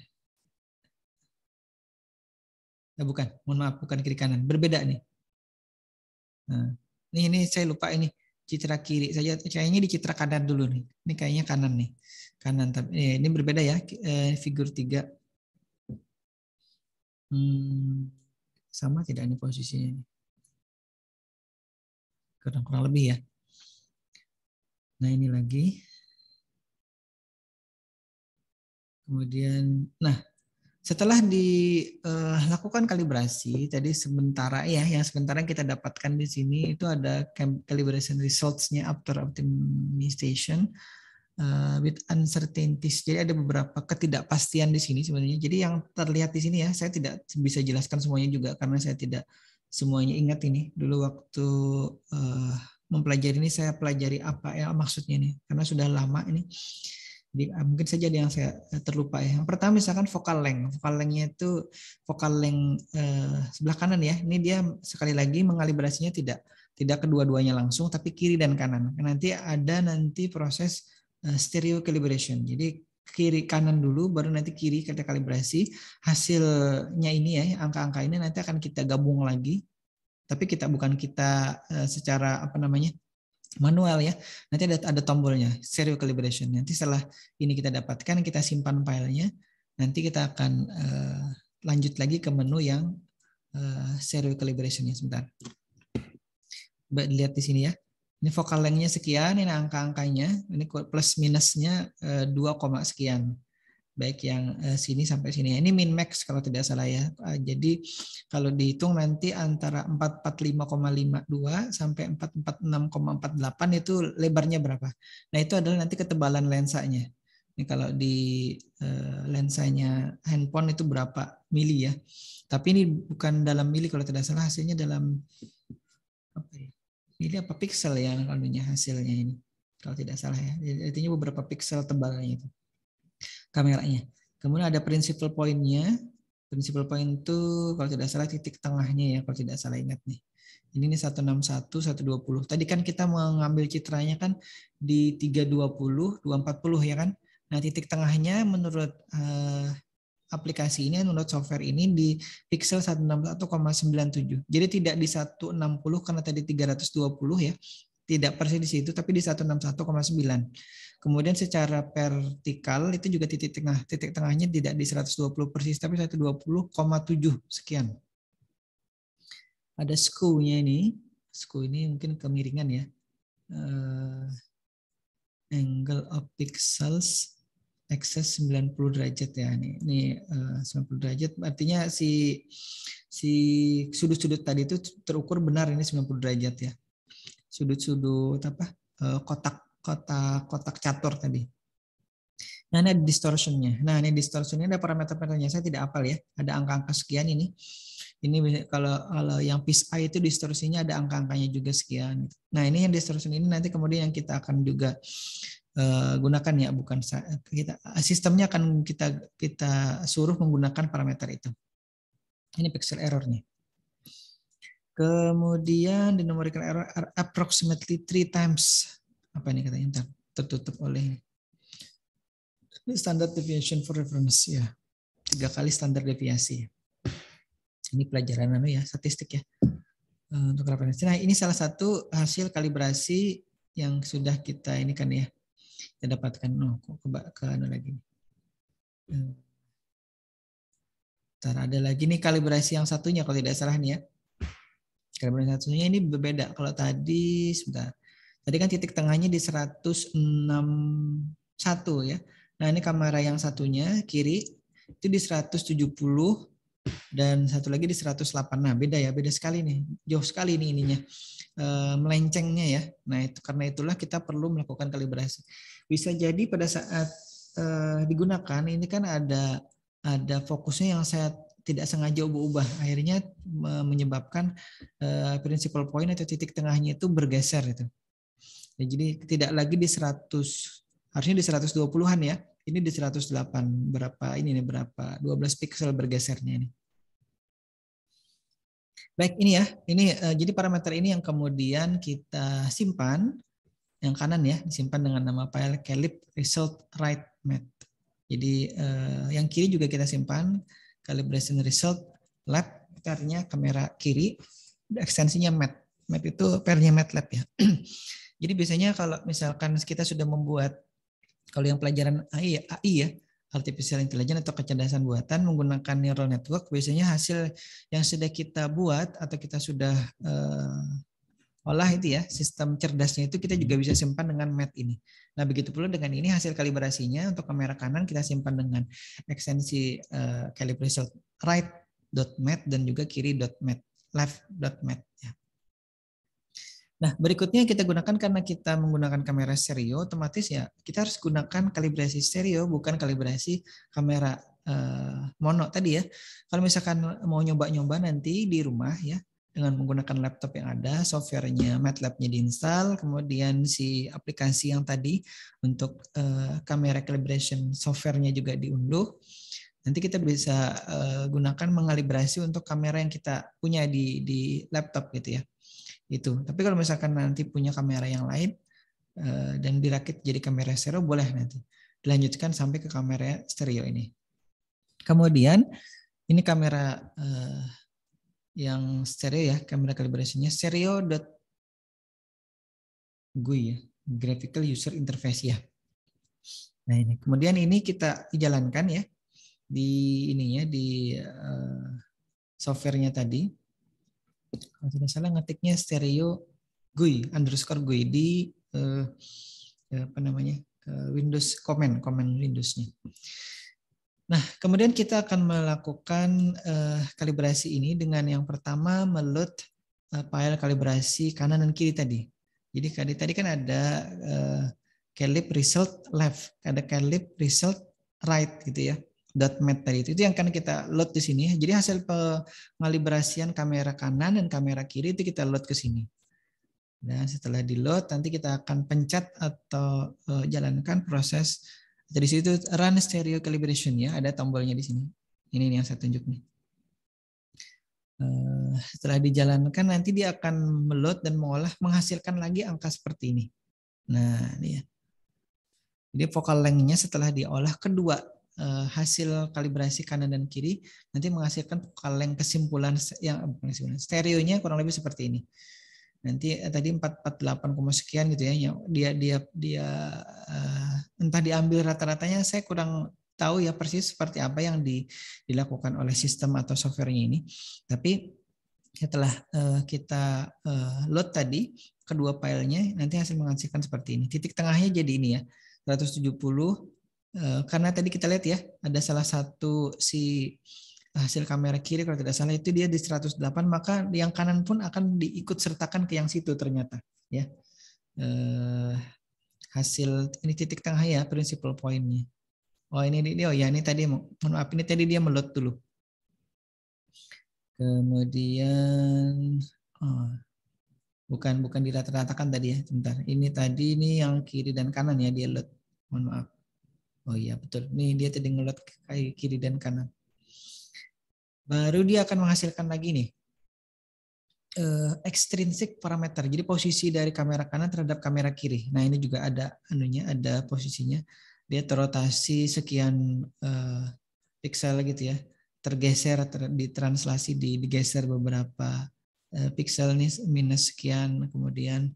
Bukan, mohon maaf, bukan kiri kanan, berbeda nih. Nah, ini saya lupa ini citra kiri saja. Kayaknya di citra kanan dulu nih. Ini kayaknya kanan nih. Kanan, tapi ini berbeda ya, figur 3. Sama tidak ini posisinya? Kurang lebih ya. Nah ini lagi. Kemudian, nah setelah dilakukan kalibrasi tadi sementara ya, yang sementara kita dapatkan di sini itu ada calibration results-nya after optimization with uncertainties. Jadi ada beberapa ketidakpastian di sini sebenarnya. Jadi yang terlihat di sini ya, saya tidak bisa jelaskan semuanya juga karena saya tidak semuanya ingat ini. Dulu waktu mempelajari ini saya pelajari apa ya maksudnya ini karena sudah lama ini. Jadi, mungkin saja ada yang saya terlupa ya. Yang pertama misalkan focal length. Focal length-nya itu focal length sebelah kanan ya. Ini dia sekali lagi mengalibrasinya tidak kedua-duanya langsung tapi kiri dan kanan. Nanti ada proses stereo calibration. Jadi kiri kanan dulu baru nanti kiri kita kalibrasi. Hasilnya ini ya, angka-angka ini nanti akan kita gabung lagi. Tapi bukan kita secara manual ya. Nanti ada tombolnya stereo calibration. Nanti setelah ini kita dapatkan, kita simpan filenya. Nanti kita akan lanjut lagi ke menu yang stereo calibration-nya sebentar. Lihat di sini ya. Ini focal length-nya sekian, ini angka-angkanya. Ini plus minusnya 2, sekian. Baik yang sini sampai sini. Ini min max kalau tidak salah ya. Jadi kalau dihitung nanti antara 445,52 sampai 446,48 itu lebarnya berapa. Nah itu adalah nanti ketebalan lensanya. Ini kalau di lensanya handphone itu berapa mili ya. Tapi ini bukan dalam mili kalau tidak salah, hasilnya dalam mili apa pixel ya kalunya hasilnya ini. Kalau tidak salah ya. Jadi, artinya beberapa pixel tebalnya itu. Kameranya. Kemudian ada principal point-nya. Principal point itu kalau tidak salah titik tengahnya ya, kalau tidak salah ingat nih. Ini 161, 120. Tadi kan kita mengambil citranya kan di 320, 240 ya kan. Nah, titik tengahnya menurut aplikasi ini, menurut software ini di pixel 161,97. Jadi tidak di 160 karena tadi 320 ya. Tidak persis di situ tapi di 161,9. Kemudian secara vertikal itu juga titik tengahnya tidak di 120 persis tapi 120,7 sekian. Ada skew-nya ini. Skew ini mungkin kemiringan ya. Angle of pixels excess 90 derajat ya. Ini 90 derajat artinya si sudut-sudut tadi itu terukur benar ini 90 derajat ya. Sudut-sudut kotak catur tadi. Nah, ini ada distortionnya. Nah, ini distortionnya ada parameter-parameternya. Saya tidak hafal ya. Ada angka-angka sekian ini. Ini kalau yang piece eye itu distorsinya ada angka-angkanya juga sekian. Nah, ini yang distortion ini nanti kemudian yang kita akan juga gunakan ya, bukan kita sistemnya akan kita suruh menggunakan parameter itu. Ini pixel errornya. Kemudian the numerical error are approximately 3 times. Apa ini katanya? Tertutup oleh standard deviation for reference ya. 3 kali standar deviasi. Ini pelajaran statistik ya. Untuk referensi. Nah, ini salah satu hasil kalibrasi yang sudah kita ini kan ya. Kita dapatkan ke lagi. Ada lagi nih kalibrasi yang satunya kalau tidak salah nih ya. Kalibrasi satunya ini berbeda. Kalau tadi sebentar. Tadi kan titik tengahnya di 161 ya. Nah, ini kamera yang satunya kiri itu di 170 dan satu lagi di 108. Nah, beda sekali nih. Jauh sekali nih ininya. Melencengnya ya. Nah, itu karena itulah kita perlu melakukan kalibrasi. Bisa jadi pada saat digunakan ini kan ada fokusnya yang saya tidak sengaja ubah-ubah, akhirnya menyebabkan principal point atau titik tengahnya itu bergeser itu. Ya, jadi tidak lagi di 100, harusnya di 120-an ya. Ini di 108. Berapa 12 pixel bergesernya ini. Baik, ini ya. Ini jadi parameter ini yang kemudian kita simpan. Yang kanan ya, disimpan dengan nama file calib result right mat. Jadi yang kiri juga kita simpan calibration result lab, artinya kamera kiri, ekstensinya mat. Mat itu pairnya MATLAB ya. Jadi biasanya kalau misalkan kita sudah membuat, kalau yang pelajaran AI ya, artificial intelligence atau kecerdasan buatan menggunakan neural network, biasanya hasil yang sudah kita buat atau kita sudah olah itu ya, sistem cerdasnya itu kita juga bisa simpan dengan math ini. Nah, begitu pula dengan ini hasil kalibrasinya untuk kamera kanan kita simpan dengan ekstensi calibration right.math dan juga kiri.math, left.math ya. Nah, berikutnya kita gunakan karena kita menggunakan kamera stereo, otomatis ya kita harus gunakan kalibrasi stereo, bukan kalibrasi kamera mono tadi ya. Kalau misalkan mau nyoba-nyoba nanti di rumah ya, dengan menggunakan laptop yang ada, softwarenya MATLAB-nya diinstal, kemudian si aplikasi yang tadi untuk kamera calibration softwarenya juga diunduh. Nanti kita bisa gunakan mengalibrasi untuk kamera yang kita punya di laptop gitu ya. Itu. Tapi kalau misalkan nanti punya kamera yang lain dan dirakit jadi kamera stereo, boleh nanti dilanjutkan sampai ke kamera stereo ini. Kemudian ini kamera yang stereo ya, kamera calibrationnya stereo.GUI ya, graphical user interface ya. Nah ini, kemudian ini kita jalankan ya di ininya di softwarenya tadi. Kalau tidak salah ngetiknya stereo GUI _GUI di apa namanya Windows command Windowsnya. Nah, kemudian kita akan melakukan kalibrasi ini dengan yang pertama meload file kalibrasi kanan dan kiri tadi. Jadi tadi kan ada calib result left, ada calib result right gitu ya. .math tadi itu yang akan kita load di sini. Jadi hasil pengalibrasian kamera kanan dan kamera kiri itu kita load ke sini. Dan setelah di load nanti kita akan pencet atau jalankan proses dari situ run stereo calibration ya, ada tombolnya di sini. Ini yang saya tunjuk nih. Setelah dijalankan nanti dia akan meload dan mengolah menghasilkan lagi angka seperti ini. Nah, ini ya. Jadi focal length-nya setelah diolah kedua hasil kalibrasi kanan dan kiri nanti menghasilkan focal length kesimpulan yang stereonya kurang lebih seperti ini. Nanti tadi 448, sekian gitu ya. Dia entah diambil rata-ratanya, saya kurang tahu ya persis seperti apa yang dilakukan oleh sistem atau softwarenya ini. Tapi setelah kita load tadi kedua filenya nanti hasil menghasilkan seperti ini. Titik tengahnya jadi ini ya, 170. Karena tadi kita lihat ya, ada salah satu si hasil kamera kiri kalau tidak salah itu dia di 108, maka yang kanan pun akan diikut sertakan ke yang situ ternyata ya. Hasil ini titik tengah ya, principal point-nya. Oh ini tadi mohon maaf, ini tadi dia meload dulu. Kemudian bukan dirata-ratakan tadi ya, sebentar. Ini tadi ini yang kiri dan kanan ya dia load. Mohon maaf. Oh iya betul. Nih dia tadi ngeload ke kiri dan kanan. Baru dia akan menghasilkan lagi nih extrinsic parameter. Jadi posisi dari kamera kanan terhadap kamera kiri. Nah ini juga ada ada posisinya. Dia terrotasi sekian pixel gitu ya. Tergeser, ditranslasi, digeser beberapa pixel nih minus sekian, kemudian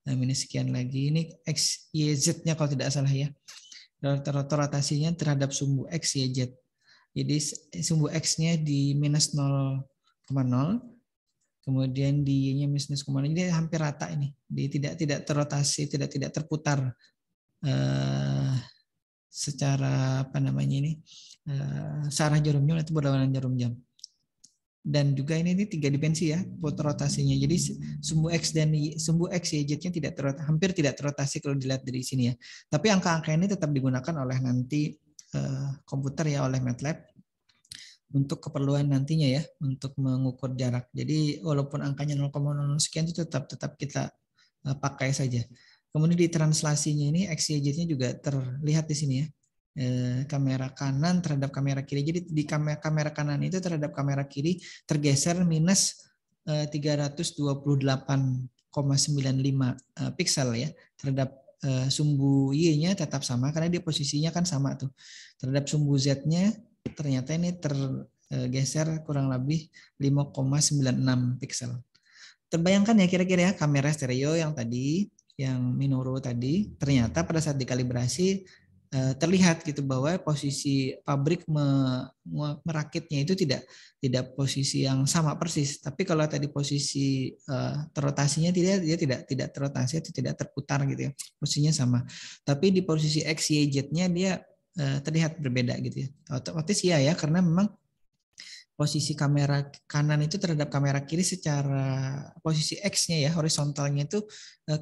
minus sekian lagi. Ini X, Y, Z-nya kalau tidak salah ya. Rotasinya terhadap sumbu X, Y, Z. Jadi sumbu X-nya di minus 0,0, kemudian di Y-nya minus 0,0. Jadi hampir rata ini. Tidak terrotasi, tidak terputar secara apa namanya ini searah jarum jam atau berlawanan jarum jam. Dan juga ini 3 dimensi ya foto rotasinya. Jadi sumbu X dan sumbu X Y Z-nya hampir tidak terrotasi kalau dilihat dari sini ya. Tapi angka-angka ini tetap digunakan oleh nanti komputer ya, oleh MATLAB untuk keperluan nantinya ya, untuk mengukur jarak. Jadi walaupun angkanya 0,00 sekian itu tetap kita pakai saja. Kemudian di translasinya ini X Y Z-nya juga terlihat di sini ya. Kamera kanan terhadap kamera kiri. Jadi di kamera kanan itu terhadap kamera kiri tergeser minus 328,95 pixel ya. Terhadap sumbu Y-nya tetap sama karena dia posisinya kan sama tuh. Terhadap sumbu Z-nya ternyata ini tergeser kurang lebih 5,96 pixel. Terbayangkan ya kira-kira ya kamera stereo yang tadi yang Minoru tadi, ternyata pada saat dikalibrasi terlihat gitu bahwa posisi pabrik merakitnya itu tidak posisi yang sama persis. Tapi kalau tadi posisi rotasinya dia tidak terotasi atau tidak terputar gitu ya. Posisinya sama. Tapi di posisi X, Y, Z-nya dia terlihat berbeda gitu ya. Otomatis ya karena memang posisi kamera kanan itu terhadap kamera kiri secara posisi X-nya ya, horizontalnya itu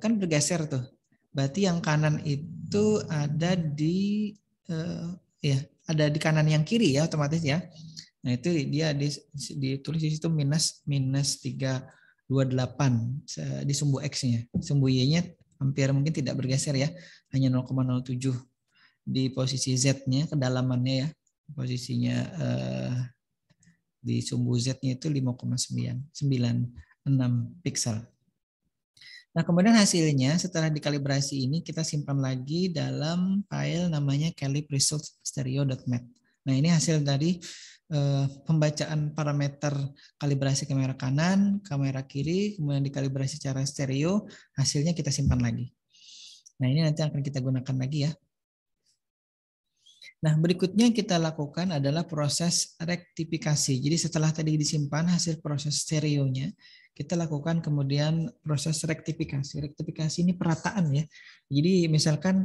kan bergeser tuh. Berarti yang kanan itu ada di ada di kanan yang kiri ya otomatis ya. Nah itu dia ditulis di situ minus 328 di sumbu X-nya. Sumbu Y-nya hampir mungkin tidak bergeser ya, hanya 0,07 di posisi Z-nya, kedalamannya ya, posisinya di sumbu Z-nya itu 5,96 piksel. Nah, kemudian hasilnya setelah dikalibrasi ini kita simpan lagi dalam file namanya calibresults.stereo.mat. Nah, ini hasil dari pembacaan parameter kalibrasi kamera kanan, kamera kiri, kemudian dikalibrasi secara stereo, hasilnya kita simpan lagi. Nah, ini nanti akan kita gunakan lagi ya. Nah, berikutnya kita lakukan adalah proses rektifikasi. Jadi setelah tadi disimpan hasil proses stereonya, kita lakukan kemudian proses rektifikasi. Rektifikasi ini perataan ya. Jadi misalkan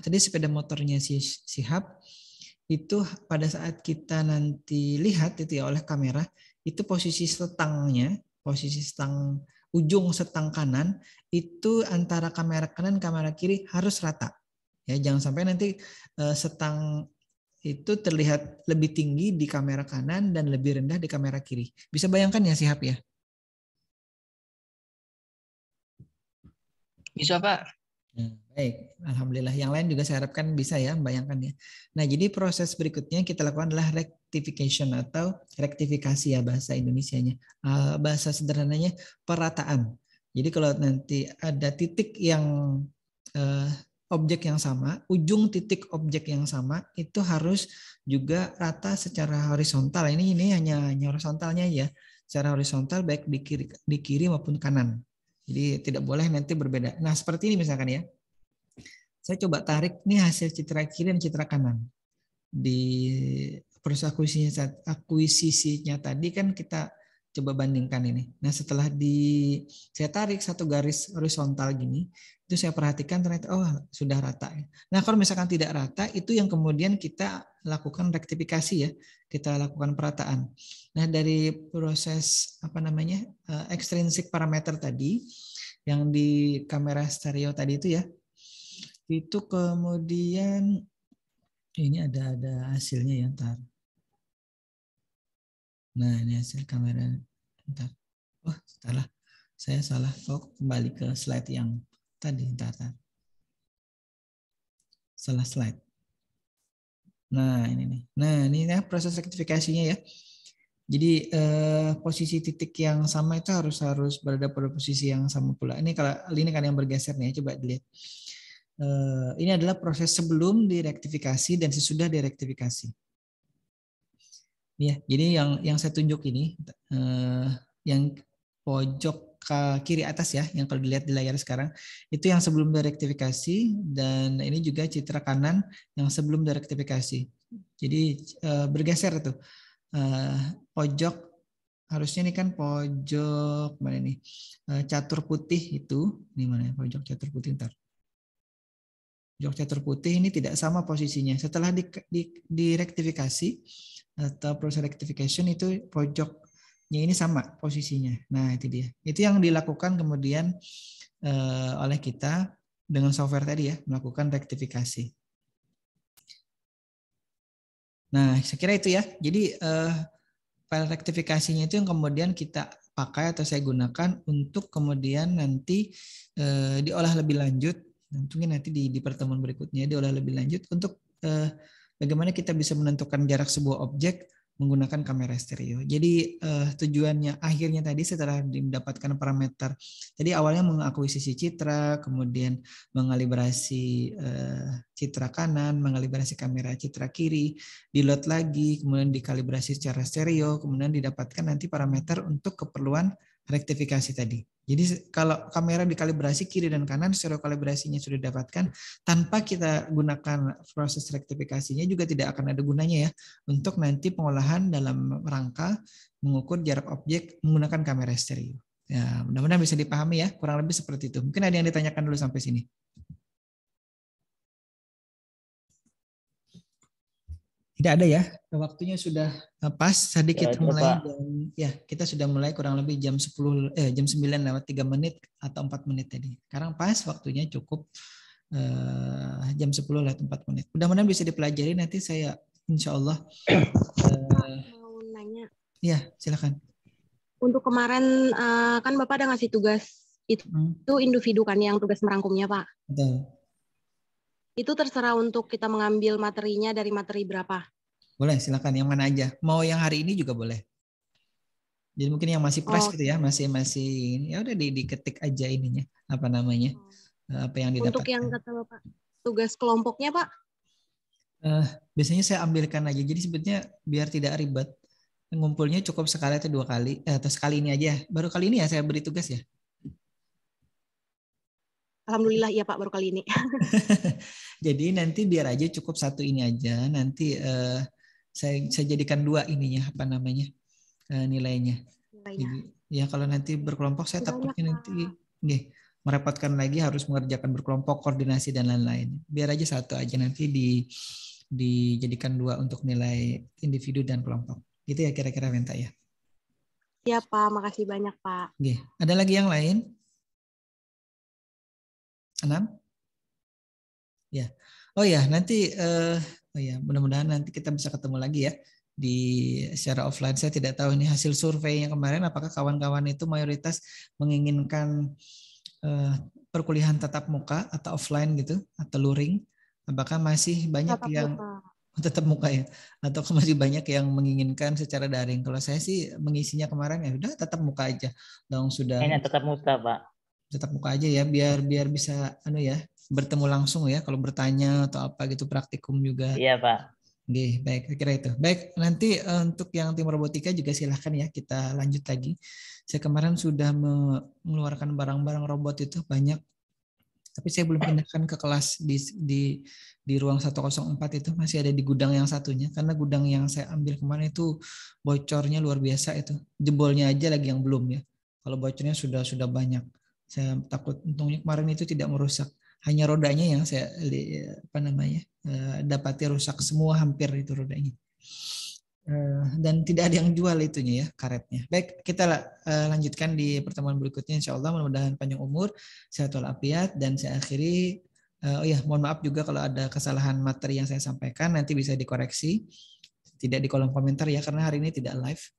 tadi sepeda motornya si Shihab itu pada saat kita nanti lihat itu ya oleh kamera, itu posisi setangnya, posisi setang ujung setang kanan itu antara kamera kanan kamera kiri harus rata. Ya, jangan sampai nanti setang itu terlihat lebih tinggi di kamera kanan dan lebih rendah di kamera kiri. Bisa bayangkan ya Shihab ya? Bisa, Pak. Baik, alhamdulillah. Yang lain juga saya harapkan bisa ya, bayangkan ya. Nah, jadi proses berikutnya kita lakukan adalah rectification atau rektifikasi ya bahasa Indonesianya. Bahasa sederhananya perataan. Jadi kalau nanti ada titik yang objek yang sama, ujung titik objek yang sama itu harus juga rata secara horizontal. Ini hanya horizontalnya ya, secara horizontal baik di kiri maupun kanan. Jadi tidak boleh nanti berbeda. Nah seperti ini misalkan ya. Saya coba tarik nih hasil citra kiri dan citra kanan. Di proses akuisisinya tadi kan kita coba bandingkan ini. Nah setelah saya tarik satu garis horizontal gini, itu saya perhatikan ternyata sudah rata. Nah kalau misalkan tidak rata, itu yang kemudian kita lakukan rektifikasi ya, kita lakukan perataan. Nah dari proses extrinsic parameter tadi, yang di kamera stereo tadi itu ya, itu kemudian ini ada hasilnya ya ntar. Nah ini hasil kamera ntar. Saya salah. Kembali ke slide yang tadi ntar. Salah slide. Nah ini nih. Nah ini ya proses rektifikasinya ya. Jadi posisi titik yang sama itu harus berada pada posisi yang sama pula. Ini kan yang bergeser nih, coba dilihat. Ini adalah proses sebelum direktifikasi dan sesudah direktifikasi. Ya, jadi yang saya tunjuk ini yang pojok ke kiri atas ya, yang kalau dilihat di layar sekarang itu yang sebelum direktifikasi, dan ini juga citra kanan yang sebelum direktifikasi. Jadi bergeser tuh. Pojok harusnya ini kan pojok mana nih, catur putih itu ini mana pojok catur putih ntar. Pojok catur putih ini tidak sama posisinya. Setelah direktifikasi atau proses rectification itu pojoknya ini sama posisinya. Nah itu dia. Itu yang dilakukan kemudian oleh kita dengan software tadi ya, melakukan rektifikasi. Nah saya kira itu ya. Jadi file rektifikasinya itu yang kemudian kita pakai atau saya gunakan untuk kemudian nanti diolah lebih lanjut. Mungkin nanti di pertemuan berikutnya diolah lebih lanjut untuk bagaimana kita bisa menentukan jarak sebuah objek menggunakan kamera stereo. Jadi tujuannya akhirnya tadi setelah mendapatkan parameter, tadi awalnya mengakuisisi citra, kemudian mengalibrasi citra kanan, mengalibrasi kamera citra kiri, di load lagi, kemudian dikalibrasi secara stereo, kemudian didapatkan nanti parameter untuk keperluan rektifikasi tadi. Jadi kalau kamera dikalibrasi kiri dan kanan, stereo kalibrasinya sudah didapatkan, tanpa kita gunakan proses rektifikasinya juga tidak akan ada gunanya ya untuk nanti pengolahan dalam rangka mengukur jarak objek menggunakan kamera stereo. Ya, mudah-mudahan bisa dipahami ya, kurang lebih seperti itu. Mungkin ada yang ditanyakan dulu sampai sini. Tidak ada ya, waktunya sudah pas. Tadi kita mulai kita sudah mulai kurang lebih jam 9 lewat 3 menit atau 4 menit tadi. Sekarang pas waktunya cukup jam 10 lewat 4 menit. Mudah-mudahan bisa dipelajari, nanti saya insya Allah. Mau nanya. Ya, silakan. Untuk kemarin kan Bapak ada ngasih tugas itu individu kan yang tugas merangkumnya Pak. Betul. Itu terserah untuk kita mengambil materinya dari materi berapa? Boleh, silakan yang mana aja. Mau yang hari ini juga boleh. Jadi mungkin yang masih fresh gitu ya, masih ya udah diketik aja ininya, apa namanya, apa yang didapatkan. Untuk yang kata Bapak, tugas kelompoknya Pak? Biasanya saya ambilkan aja. Jadi sebetulnya biar tidak ribet, ngumpulnya cukup sekali atau 2 kali, atau sekali ini aja. Baru kali ini ya saya beri tugas ya. Alhamdulillah ya Pak, baru kali ini. Jadi nanti biar aja cukup satu ini aja. Nanti saya jadikan 2 ininya, apa namanya, nilainya. Jadi, ya kalau nanti berkelompok saya takutnya nanti merepotkan lagi, harus mengerjakan berkelompok, koordinasi dan lain-lain. Biar aja satu aja, nanti dijadikan 2 untuk nilai individu dan kelompok. Gitu ya kira-kira Wenta ya. Iya Pak, makasih banyak Pak. Ada lagi yang lain? 6? Ya. Oh ya, nanti mudah-mudahan nanti kita bisa ketemu lagi ya di secara offline. Saya tidak tahu ini hasil surveinya kemarin, apakah kawan-kawan itu mayoritas menginginkan perkuliahan tatap muka atau offline gitu, atau luring. Apakah masih banyak yang tetap muka ya, atau masih banyak yang menginginkan secara daring? Kalau saya sih mengisinya kemarin ya udah tetap muka aja. Dong sudah. Ini tetap muka Pak. Tetap muka aja ya, biar bisa bertemu langsung ya, kalau bertanya atau apa gitu, praktikum juga. Iya Pak. Baik, saya kira itu. Baik, nanti untuk yang tim robotika juga silahkan ya, kita lanjut lagi. Saya kemarin sudah mengeluarkan barang-barang robot itu banyak, tapi saya belum pindahkan ke kelas di ruang 104 itu, masih ada di gudang yang satunya, karena gudang yang saya ambil kemarin itu bocornya luar biasa itu. Jebolnya aja lagi yang belum ya. Kalau bocornya sudah banyak. Saya takut, untungnya kemarin itu tidak merusak, hanya rodanya yang saya dapati rusak semua, hampir itu rodanya, dan tidak ada yang jual itunya ya, karetnya. Baik, kita lanjutkan di pertemuan berikutnya insya Allah. Mudah-mudahan panjang umur, sehat walafiat, dan saya akhiri. Mohon maaf juga kalau ada kesalahan materi yang saya sampaikan, nanti bisa dikoreksi, tidak di kolom komentar ya, karena hari ini tidak live.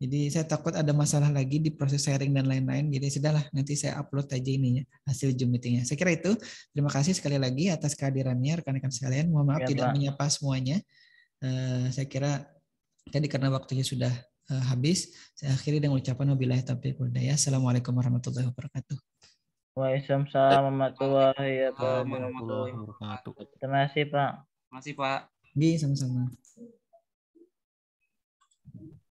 Jadi saya takut ada masalah lagi di proses sharing dan lain-lain. Jadi sudahlah, nanti saya upload aja ininya, hasil Zoom meetingnya. Saya kira itu. Terima kasih sekali lagi atas kehadirannya rekan-rekan sekalian. Mohon maaf tidak menyapa semuanya. Saya kira tadi karena waktunya sudah habis. Saya akhiri dengan ucapan wabillahi taufiq wal hidayah. Assalamualaikum warahmatullahi wabarakatuh. Waalaikumsalam warahmatullahi wabarakatuh. Warahmatullahi wabarakatuh. Terima kasih Pak. Terima kasih Pak. Sama-sama.